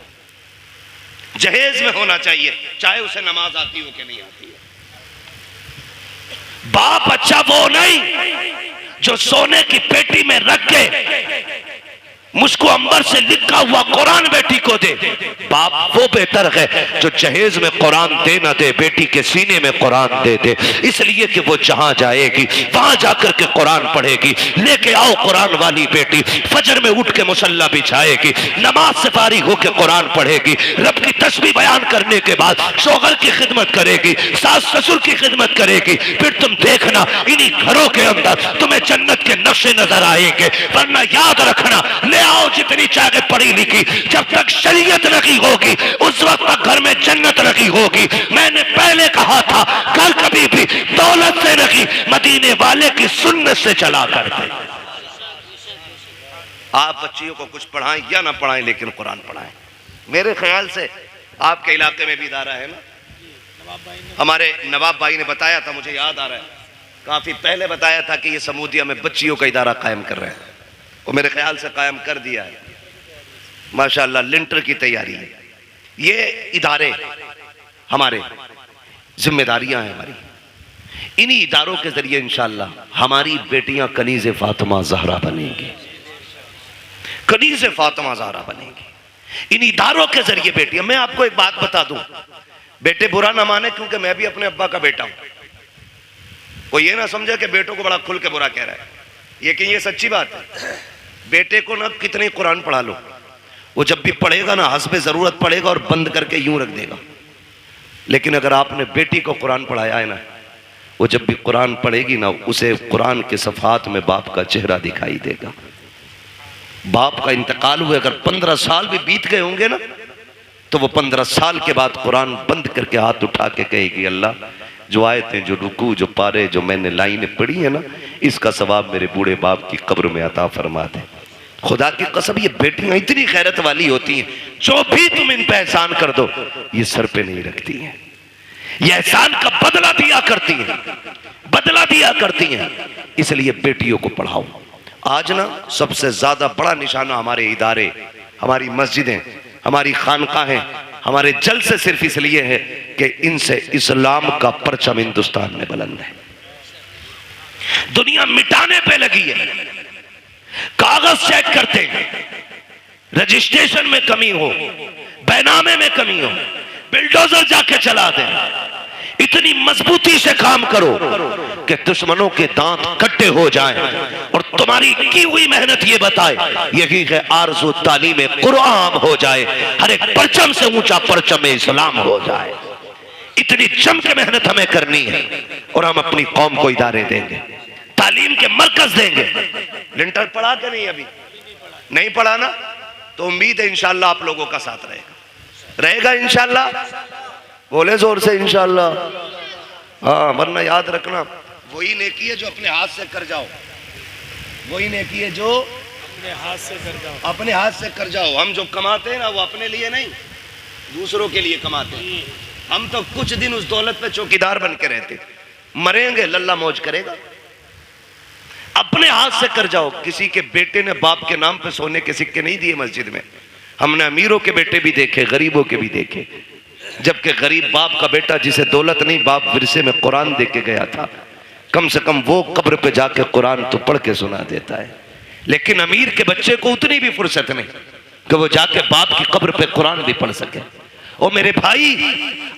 Speaker 1: जहेज में होना चाहिए, चाहे उसे नमाज आती हो कि नहीं आती है। बाप अच्छा वो नहीं जो सोने की पेटी में रख के मुझको अंबर से लिखा हुआ कुरान बेटी को दे। बाप वो बेहतर है जो जहेज में कुरान दे ना दे, बेटी के सीने में कुरान दे दे, इसलिए कि वो जहां जाएगी वहां जाकर के कुरान पढ़ेगी। लेके आओ कुरान वाली बेटी, फजर में उठ के मुसल्ला बिछाएगी, नमाज से फारिग होकर कुरान पढ़ेगी, रब की तस्बीह बयान करने के बाद शोहर की खिदमत करेगी, सास ससुर की खिदमत करेगी। फिर तुम देखना इन्हीं घरों के अंदर तुम्हें जन्नत के नक्शे नजर आएंगे। वरना याद रखना, ले आओ जितनी चाहे पढ़ी लिखी, जब तक शरीयत रखी होगी उस वक्त तक घर में जन्नत रखी होगी। मैंने पहले कहा था घर कभी भी दौलत से रखी, मदीने वाले की सुन्नत से चला करते। आप बच्चियों को कुछ पढ़ाएं या ना पढ़ाएं, लेकिन कुरान पढ़ाएं। मेरे ख्याल से आपके इलाके में भी इदारा है ना, हमारे नवाब भाई ने बताया था, मुझे याद आ रहा है, काफी पहले बताया था कि ये समूदिया में बच्चियों का इदारा कायम कर रहे हैं। वो मेरे ख्याल से कायम कर दिया है माशाअल्लाह, लिंटर की तैयारी है। ये इदारे हमारे जिम्मेदारियां हैं हमारी, इन्हीं इदारों के जरिए इंशाअल्लाह हमारी बेटियां कनीज़े फातिमा ज़हरा बनेंगी, कनीज़े फातिमा ज़हरा बनेंगी इन इदारों के जरिए बेटियां। मैं आपको एक बात बता दूं, बेटे बुरा ना माने, क्योंकि मैं भी अपने अब्बा का बेटा हूं। वो ये ना समझे कि बेटों को बड़ा खुल के बुरा कह रहा है, ये सच्ची बात है। बेटे को ना कितने कुरान पढ़ा लो, वो जब भी पढ़ेगा ना हस्बे जरूरत पढ़ेगा और बंद करके यूं रख देगा। लेकिन अगर आपने बेटी को कुरान पढ़ाया है ना, वो जब भी कुरान पढ़ेगी ना, उसे कुरान के सफ़हात में बाप का चेहरा दिखाई देगा। बाप का इंतकाल हुए अगर 15 साल भी बीत गए होंगे ना, तो वो 15 साल के बाद कुरान बंद करके हाथ उठा के कहेगी, अल्लाह जो आयतें, जो रुकू, जो पारे, जो मैंने लाइनें पढ़ी है ना, इसका सवाब मेरे बूढ़े बाप की कब्र में अता फरमा दे। खुदा की कसम, ये बेटियां इतनी खैरत वाली होती हैं, जो भी तुम इन पे एहसान कर दो ये सर पे नहीं रखती हैं, ये एहसान का बदला दिया करती हैं, बदला दिया करती हैं। इसलिए बेटियों को पढ़ाओ। आज ना सबसे ज्यादा बड़ा निशाना हमारे इदारे, हमारी मस्जिदें, हमारी खानकाहें, हमारे जलसे सिर्फ इसलिए है कि इनसे इस्लाम का परचम हिंदुस्तान में बुलंद है। दुनिया मिटाने पे लगी है, कागज चेक करते हैं, रजिस्ट्रेशन में कमी हो, बैनामे में कमी हो, बिल्डोजर जाके चला दें। इतनी मजबूती से काम करो कि दुश्मनों के दांत कट्टे हो जाएं और तुम्हारी की हुई मेहनत ये बताए, यही है आरज़ू तालीम कुरान हो जाए, हर एक परचम से ऊंचा परचम इस्लाम हो जाए। इतनी जम के मेहनत हमें करनी है और हम अपनी कौम को इदारे देंगे, तालीम के मरकज देंगे। लिंटर पढ़ा के नहीं, अभी नहीं पढ़ा ना, तो उम्मीद है इंशाअल्लाह आप लोगों का साथ रहेगा इंशाअल्लाह। बोले जोर से इंशाअल्लाह। हाँ, वरना याद रखना, वही नेकी है जो अपने हाथ से कर जाओ, वही नेकी है जो अपने हाथ से कर जाओ, अपने हाथ से कर जाओ। हम जो कमाते हैं ना, वो अपने लिए नहीं, दूसरों के लिए कमाते हैं। हम तो कुछ दिन उस दौलत पे चौकीदार बन के रहते, मरेंगे लल्ला मौज करेगा। अपने हाथ से कर जाओ। किसी के बेटे ने बाप के नाम पे सोने के सिक्के नहीं दिए मस्जिद में। हमने अमीरों के बेटे भी देखे, गरीबों के भी देखे, जबकि गरीब बाप का बेटा जिसे दौलत नहीं, बाप विरसे में कुरान दे के गया था, कम से कम वो कब्र पे जाके कुरान तो पढ़ के सुना देता है। लेकिन अमीर के बच्चे को उतनी भी फुर्सत नहीं कि वो जाके बाप की कब्र पे कुरान भी पढ़ सके। ओ मेरे भाई,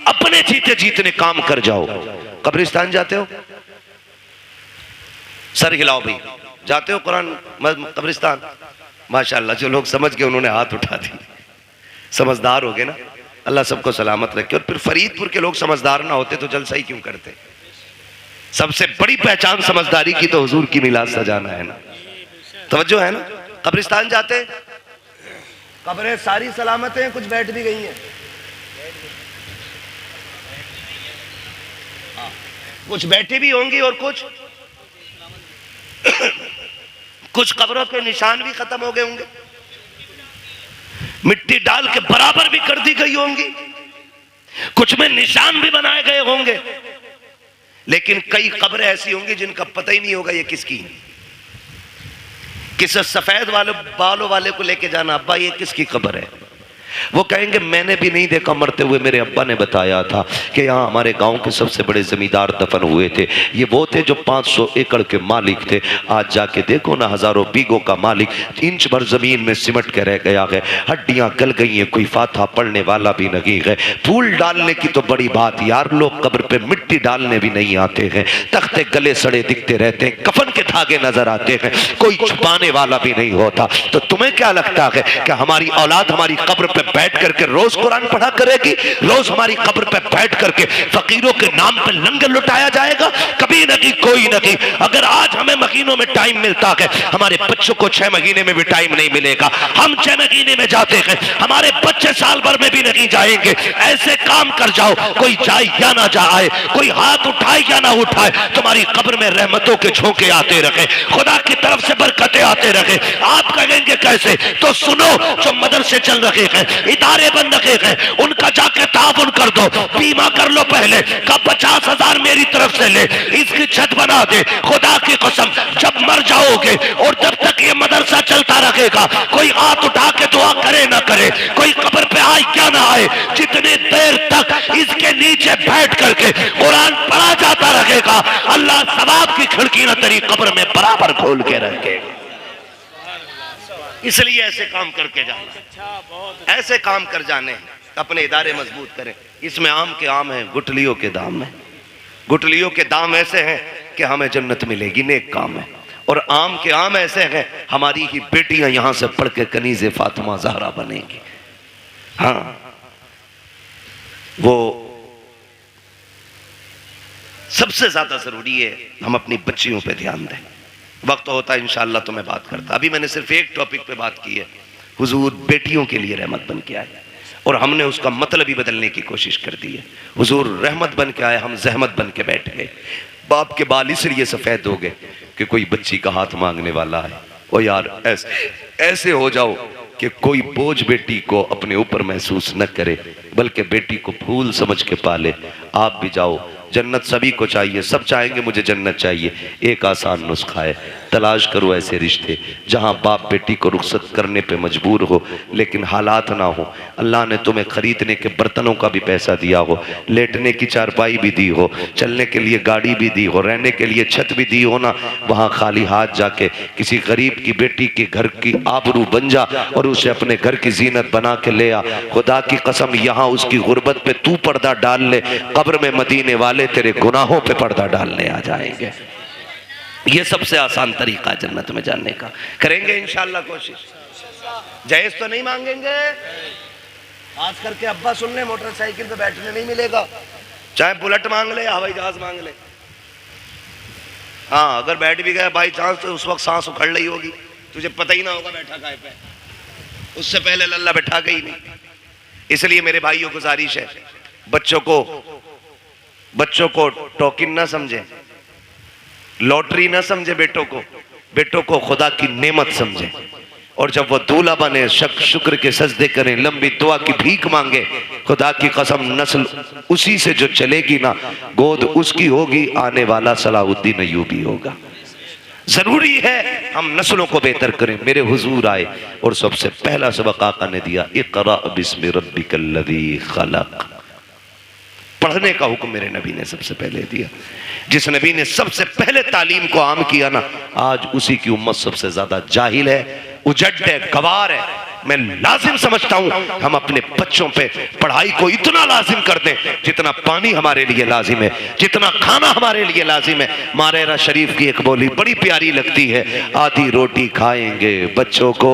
Speaker 1: अपने जीते जीतने काम कर जाओ। कब्रिस्तान जाते हो? सर हिलाओ भाई, जाते हो कुरान कब्रिस्तान? माशाअल्लाह, जो लोग समझ गए उन्होंने हाथ उठा दी, समझदार हो गए ना। अल्लाह सबको सलामत रखे। और फिर फरीदपुर के लोग समझदार ना होते तो जलसा ही क्यों करते? सबसे बड़ी पहचान समझदारी की तो हुजूर की मिलाद सजाना है ना। तवज्जो है ना? कब्रिस्तान जाते, कब्रें सारी सलामत हैं, कुछ बैठ भी गई हैं, कुछ बैठी भी होंगी और कुछ कब्रों के निशान भी खत्म हो गए होंगे, मिट्टी डाल के बराबर भी कर दी गई होंगी, कुछ में निशान भी बनाए गए होंगे। लेकिन कई कब्रें ऐसी होंगी जिनका पता ही नहीं होगा ये किसकी। किसी सफेद वाले बालों वाले को लेके जाना, अब्बा ये किसकी कब्र है? वो कहेंगे मैंने भी नहीं देखा मरते हुए, मेरे अब्बा ने बताया था कि यहाँ हमारे गांव के सबसे बड़े जमींदार दफन हुए थे, ये वो थे जो 500 एकड़ के मालिक थे। आज जाके देखो ना, हजारों बीघों का मालिक इंच भर जमीन में सिमट के रह गया है, हड्डियां गल गई हैं, कोई फाथा पड़ने वाला भी नहीं है। फूल डालने की तो बड़ी बात यार, लोग कब्र पे मिट्टी डालने भी नहीं आते हैं, तख्ते गले सड़े दिखते रहते हैं, कफन के धागे नजर आते हैं, कोई छुपाने वाला भी नहीं होता। तो तुम्हें क्या लगता है कि हमारी औलाद हमारी कब्र पे बैठ करके रोज कुरान पढ़ा करेगी? रोज हमारी कब्र पे बैठ करके फकीरों के नाम पे लंगर लुटाया जाएगा? कभी नहीं, कोई नहीं। अगर आज हमें महीनों में टाइम मिलता है, हमारे बच्चों को 6 महीने में भी टाइम नहीं मिलेगा। हम 6 महीने में जाते हैं, हमारे बच्चे साल भर में भी नहीं जाएंगे। ऐसे काम कर जाओ, कोई जाए या ना जाए, कोई हाथ उठाए या ना उठाए, तुम्हारी कब्र में रहमतों के झोंके आते रहे, खुदा की तरफ से बरकतें आते रहे। आप कहेंगे कैसे? तो सुनो, जो मदरसे चल रहे हैं, इदारे बन रहे हैं, उनका जाके ताउन कर दो, बीमा कर लो पहले का 50,000 मेरी तरफ से ले, इसकी छत बना दे। खुदा की कसम, जब मर जाओगे और जब तक ये मदरसा चलता रहेगा, कोई हाथ उठा के दुआ करे ना करे, कोई कब्र पे आए क्या ना आए, जितनी देर तक इसके नीचे बैठ करके कुरान पढ़ा जाता रहेगा, अल्लाह सवाब की खिड़की ना तेरी कब्र में बराबर खोल के रखेगा। इसलिए ऐसे काम करके जाना, ऐसे काम कर जाने हैं, अपने इदारे मजबूत करें। इसमें आम के आम है, गुठलियों के दाम है। गुठलियों के दाम ऐसे हैं कि हमें जन्नत मिलेगी, नेक काम है। और आम के आम ऐसे हैं, हमारी ही बेटियां यहां से पढ़ के कनीज़े फातिमा ज़हरा बनेंगी। हाँ, वो सबसे ज्यादा जरूरी है हम अपनी बच्चियों पे ध्यान दें। वक्त होता है इंशाअल्लाह तो मैं बात करता, अभी मैंने सिर्फ एक टॉपिक पे बात की है, हुजूर बेटियों के लिए रहमत बन के आए, और हमने उसका मतलब ही बदलने की कोशिश कर दी है। हुजूर रहमत बन के आए, हम जहमत बन के बैठ गए। बाप के बाल इसलिए सफेद हो गए कि कोई बच्ची का हाथ मांगने वाला है। ओ यार, ऐसे हो जाओ कि कोई बोझ बेटी को अपने ऊपर महसूस न करे, बल्कि बेटी को फूल समझ के पाले। आप भी जाओ, जन्नत सभी को चाहिए, सब चाहेंगे मुझे जन्नत चाहिए। एक आसान नुस्खा है, तलाश करो ऐसे रिश्ते जहां बाप बेटी को रुखसत करने पे मजबूर हो, लेकिन हालात ना हो। अल्लाह ने तुम्हें खरीदने के बर्तनों का भी पैसा दिया हो, लेटने की चारपाई भी दी हो, चलने के लिए गाड़ी भी दी हो, रहने के लिए छत भी दी हो ना, वहां खाली हाथ जाके किसी गरीब की बेटी के घर की आबरू बन जा और उसे अपने घर की जीनत बना के ले आ। खुदा की कसम, यहाँ उसकी गुर्बत पे तू पर्दा डाल ले, कब्र में मदीने वाले तेरे गुनाहों पे पर्दा डालने आ जाएंगे। ये सबसे आसान तरीका जन्नत में जाने का। करेंगे इंशाअल्लाह कोशिश। जहेज तो नहीं मांगेंगे, खास करके अब्बा सुन ले, मोटरसाइकिल पे बैठने नहीं मिलेगा, चाहे बुलेट मांग ले, हवाई जहाज मांग ले। हाँ, अगर बैठ भी गया बाई चांस तो उस वक्त सांस उखड़ रही होगी, तुझे पता ही ना होगा बैठा काय पे, उससे पहले लल्ला बैठा गई नहीं। इसलिए मेरे भाइयों गुजारिश है, बच्चों को टोकन ना समझे, लॉटरी ना समझे, बेटों को खुदा की नेमत समझे। और जब वो दूल्हा बने, शुक्र के सजदे करें, लंबी दुआ की भीख मांगे। खुदा की कसम, नस्ल उसी से जो चलेगी ना, गोद उसकी होगी, आने वाला सलाहुद्दीन अय्यूबी होगा। जरूरी है हम नस्लों को बेहतर करें। मेरे हुजूर आए और सबसे पहला सबक आका ने दिया, इक़रा बिस्मि रब्बिकल्लज़ी खलक़। पढ़ने का हुक्म मेरे नबी ने सबसे पहले दिया। जिस नबी ने सबसे पहले तालीम को आम किया ना, आज उसी की उम्मत सबसे ज्यादा जाहिल है, उजड़ है, गवार है। मैं लाजिम समझता हूं हम अपने बच्चों पे पढ़ाई को इतना लाजिम कर दें जितना पानी हमारे लिए लाजिम है, जितना खाना हमारे लिए लाजिम है। मारेरा शरीफ की एक बोली बड़ी प्यारी लगती है, आधी रोटी खाएंगे बच्चों को,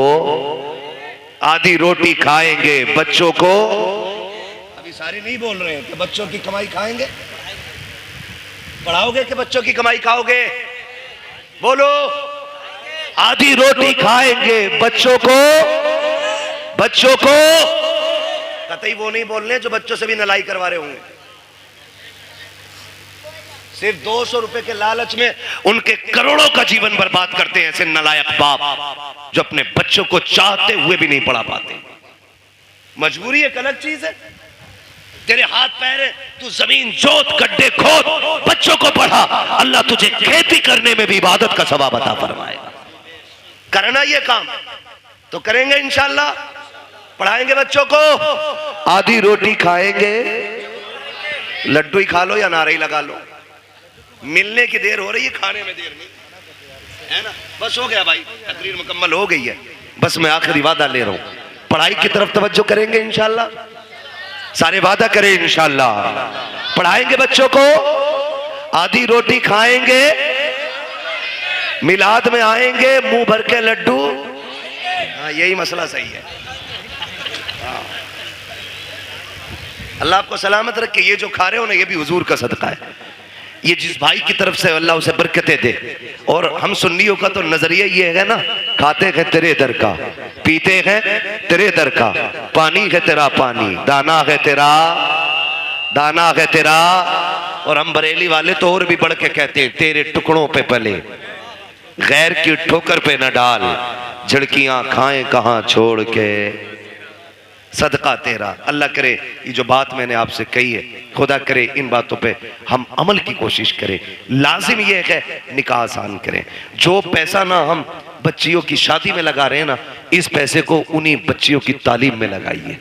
Speaker 1: आधी रोटी खाएंगे बच्चों को। अभी सारे नहीं बोल रहे हैं कि बच्चों की कमाई खाएंगे, पढ़ाओगे कि बच्चों की कमाई खाओगे? बोलो, आधी रोटी खाएंगे बच्चों को, बच्चों को। कतई वो नहीं बोल रहे जो बच्चों से भी नलाई करवा रहे होंगे। सिर्फ 200 रुपए के लालच में उनके करोड़ों का जीवन बर्बाद करते हैं ऐसे नलायक बाप जो अपने बच्चों को चाहते हुए भी नहीं पढ़ा पाते। मजबूरी एक अलग चीज है, तेरे हाथ पैर है, तू जमीन जोत, गड्ढे खोद, बच्चों को पढ़ा, अल्लाह तुझे खेती करने में भी इबादत का सवाब अता फरमाएगा। करना ये काम तो करेंगे इंशाअल्लाह। पढ़ाएंगे बच्चों को, आधी रोटी खाएंगे, लड्डू ही खा लो या नारे ही लगा लो, मिलने की देर हो रही है, खाने में देर नहीं है ना। बस हो गया भाई, तकरीर मुकम्मल हो गई है। बस मैं आखिरी वादा ले रहा हूं, पढ़ाई की तरफ तवज्जो करेंगे इंशाल्लाह, सारे वादा करें इंशाल्लाह। पढ़ाएंगे बच्चों को, आधी रोटी खाएंगे, मिलाद में आएंगे, मुंह भर के लड्डू। हाँ यही मसला सही है। हाँ। अल्लाह आपको सलामत रखे। ये जो खा रहे हो ना, ये भी हुजूर का सदका है। ये जिस भाई की तरफ से अल्लाह उसे बरकतें दे। और हम सुन्नियों का तो नजरिया ये है ना, खाते हैं तेरे दर का, पीते हैं तेरे दर का, पानी है तेरा पानी, दाना है तेरा, दाना है तेरा। और हम बरेली वाले तो और भी बढ़ के कहते हैं, तेरे टुकड़ों पे पले, गैर की ठोकर पे न डाल, झड़कियां खाएं कहां छोड़ के, सदका तेरा। अल्लाह करे ये जो बात मैंने आपसे कही है, खुदा करे इन बातों पे हम अमल की कोशिश करें। लाजिम ये है निकाह आसान करें। जो पैसा ना हम बच्चियों की शादी में लगा रहे हैं ना, इस पैसे को उन्हीं बच्चियों की तालीम में लगाइए,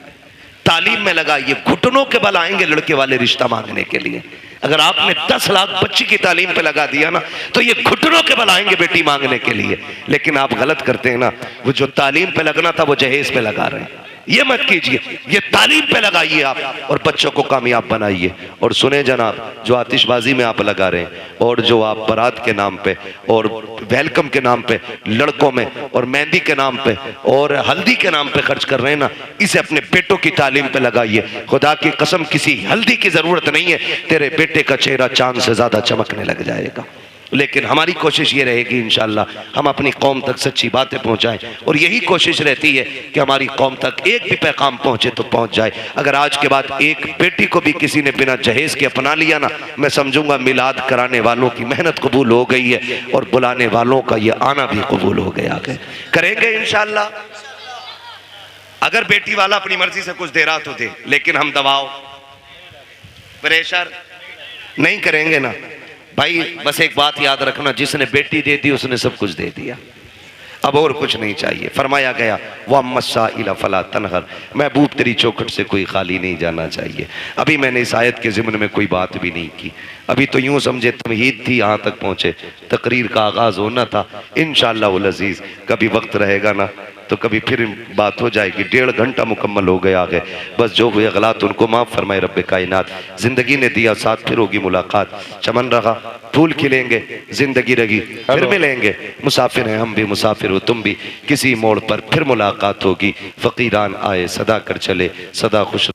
Speaker 1: तालीम में लगाइए। घुटनों के बल आएंगे लड़के वाले रिश्ता मांगने के लिए। अगर आपने 10 लाख बच्ची की तालीम पे लगा दिया ना, तो ये घुटनों के बल आएंगे बेटी मांगने के लिए। लेकिन आप गलत करते हैं ना, वो जो तालीम पे लगना था वो जहेज पे लगा रहे हैं। ये मत कीजिए, ये तालीम पे लगाइए आप और बच्चों को कामयाब बनाइए। और सुने जनाब, जो आतिशबाजी में आप लगा रहे हैं और जो आप बारात के नाम पे और वेलकम के नाम पे लड़कों में और मेहंदी के नाम पे और हल्दी के नाम पे खर्च कर रहे हैं ना, इसे अपने बेटों की तालीम पे लगाइए। खुदा की कसम किसी हल्दी की जरूरत नहीं है, तेरे बेटे का चेहरा चांद से ज्यादा चमकने लग जाएगा। लेकिन हमारी कोशिश ये रहेगी इंशाल्लाह, हम अपनी कौम तक सच्ची बातें पहुंचाएं। और यही कोशिश रहती है कि हमारी कौम तक एक भी पैगाम पहुंचे तो पहुंच जाए। अगर आज के बाद एक बेटी को भी किसी ने बिना जहेज के अपना लिया ना, मैं समझूंगा मिलाद कराने वालों की मेहनत कबूल हो गई है और बुलाने वालों का ये आना भी कबूल हो गया है। करेंगे इंशाल्लाह। अगर बेटी वाला अपनी मर्जी से कुछ दे रहा तो दे, लेकिन हम दबाव प्रेशर नहीं करेंगे ना भाई। बस एक बात याद रखना, जिसने बेटी दे दी उसने सब कुछ दे दिया, अब और कुछ नहीं चाहिए। फरमाया गया वम्मसा इला फला तनहर, महबूब तेरी चौखट से कोई खाली नहीं जाना चाहिए। अभी मैंने इस आयत के ज़िम्न में कोई बात भी नहीं की, अभी तो यूं समझे तमहीद थी, यहाँ तक पहुँचे, तकरीर का आगाज़ होना था। इंशाअल्लाह उल अज़ीज़ कभी वक्त रहेगा ना तो कभी फिर बात हो जाएगी। 1.5 घंटा मुकम्मल हो गया है। बस जो हुए गलत उनको माफ़ फरमाए रब्बे कायनात। ज़िंदगी ने दिया साथ, फिर होगी मुलाकात। चमन रहा फूल खिलेंगे, ज़िंदगी रही फिर मिलेंगे। मुसाफिर हैं हम भी, मुसाफिर हो तुम भी, किसी मोड़ पर फिर मुलाकात होगी। फ़कीरान आए सदा कर चले, सदा खुश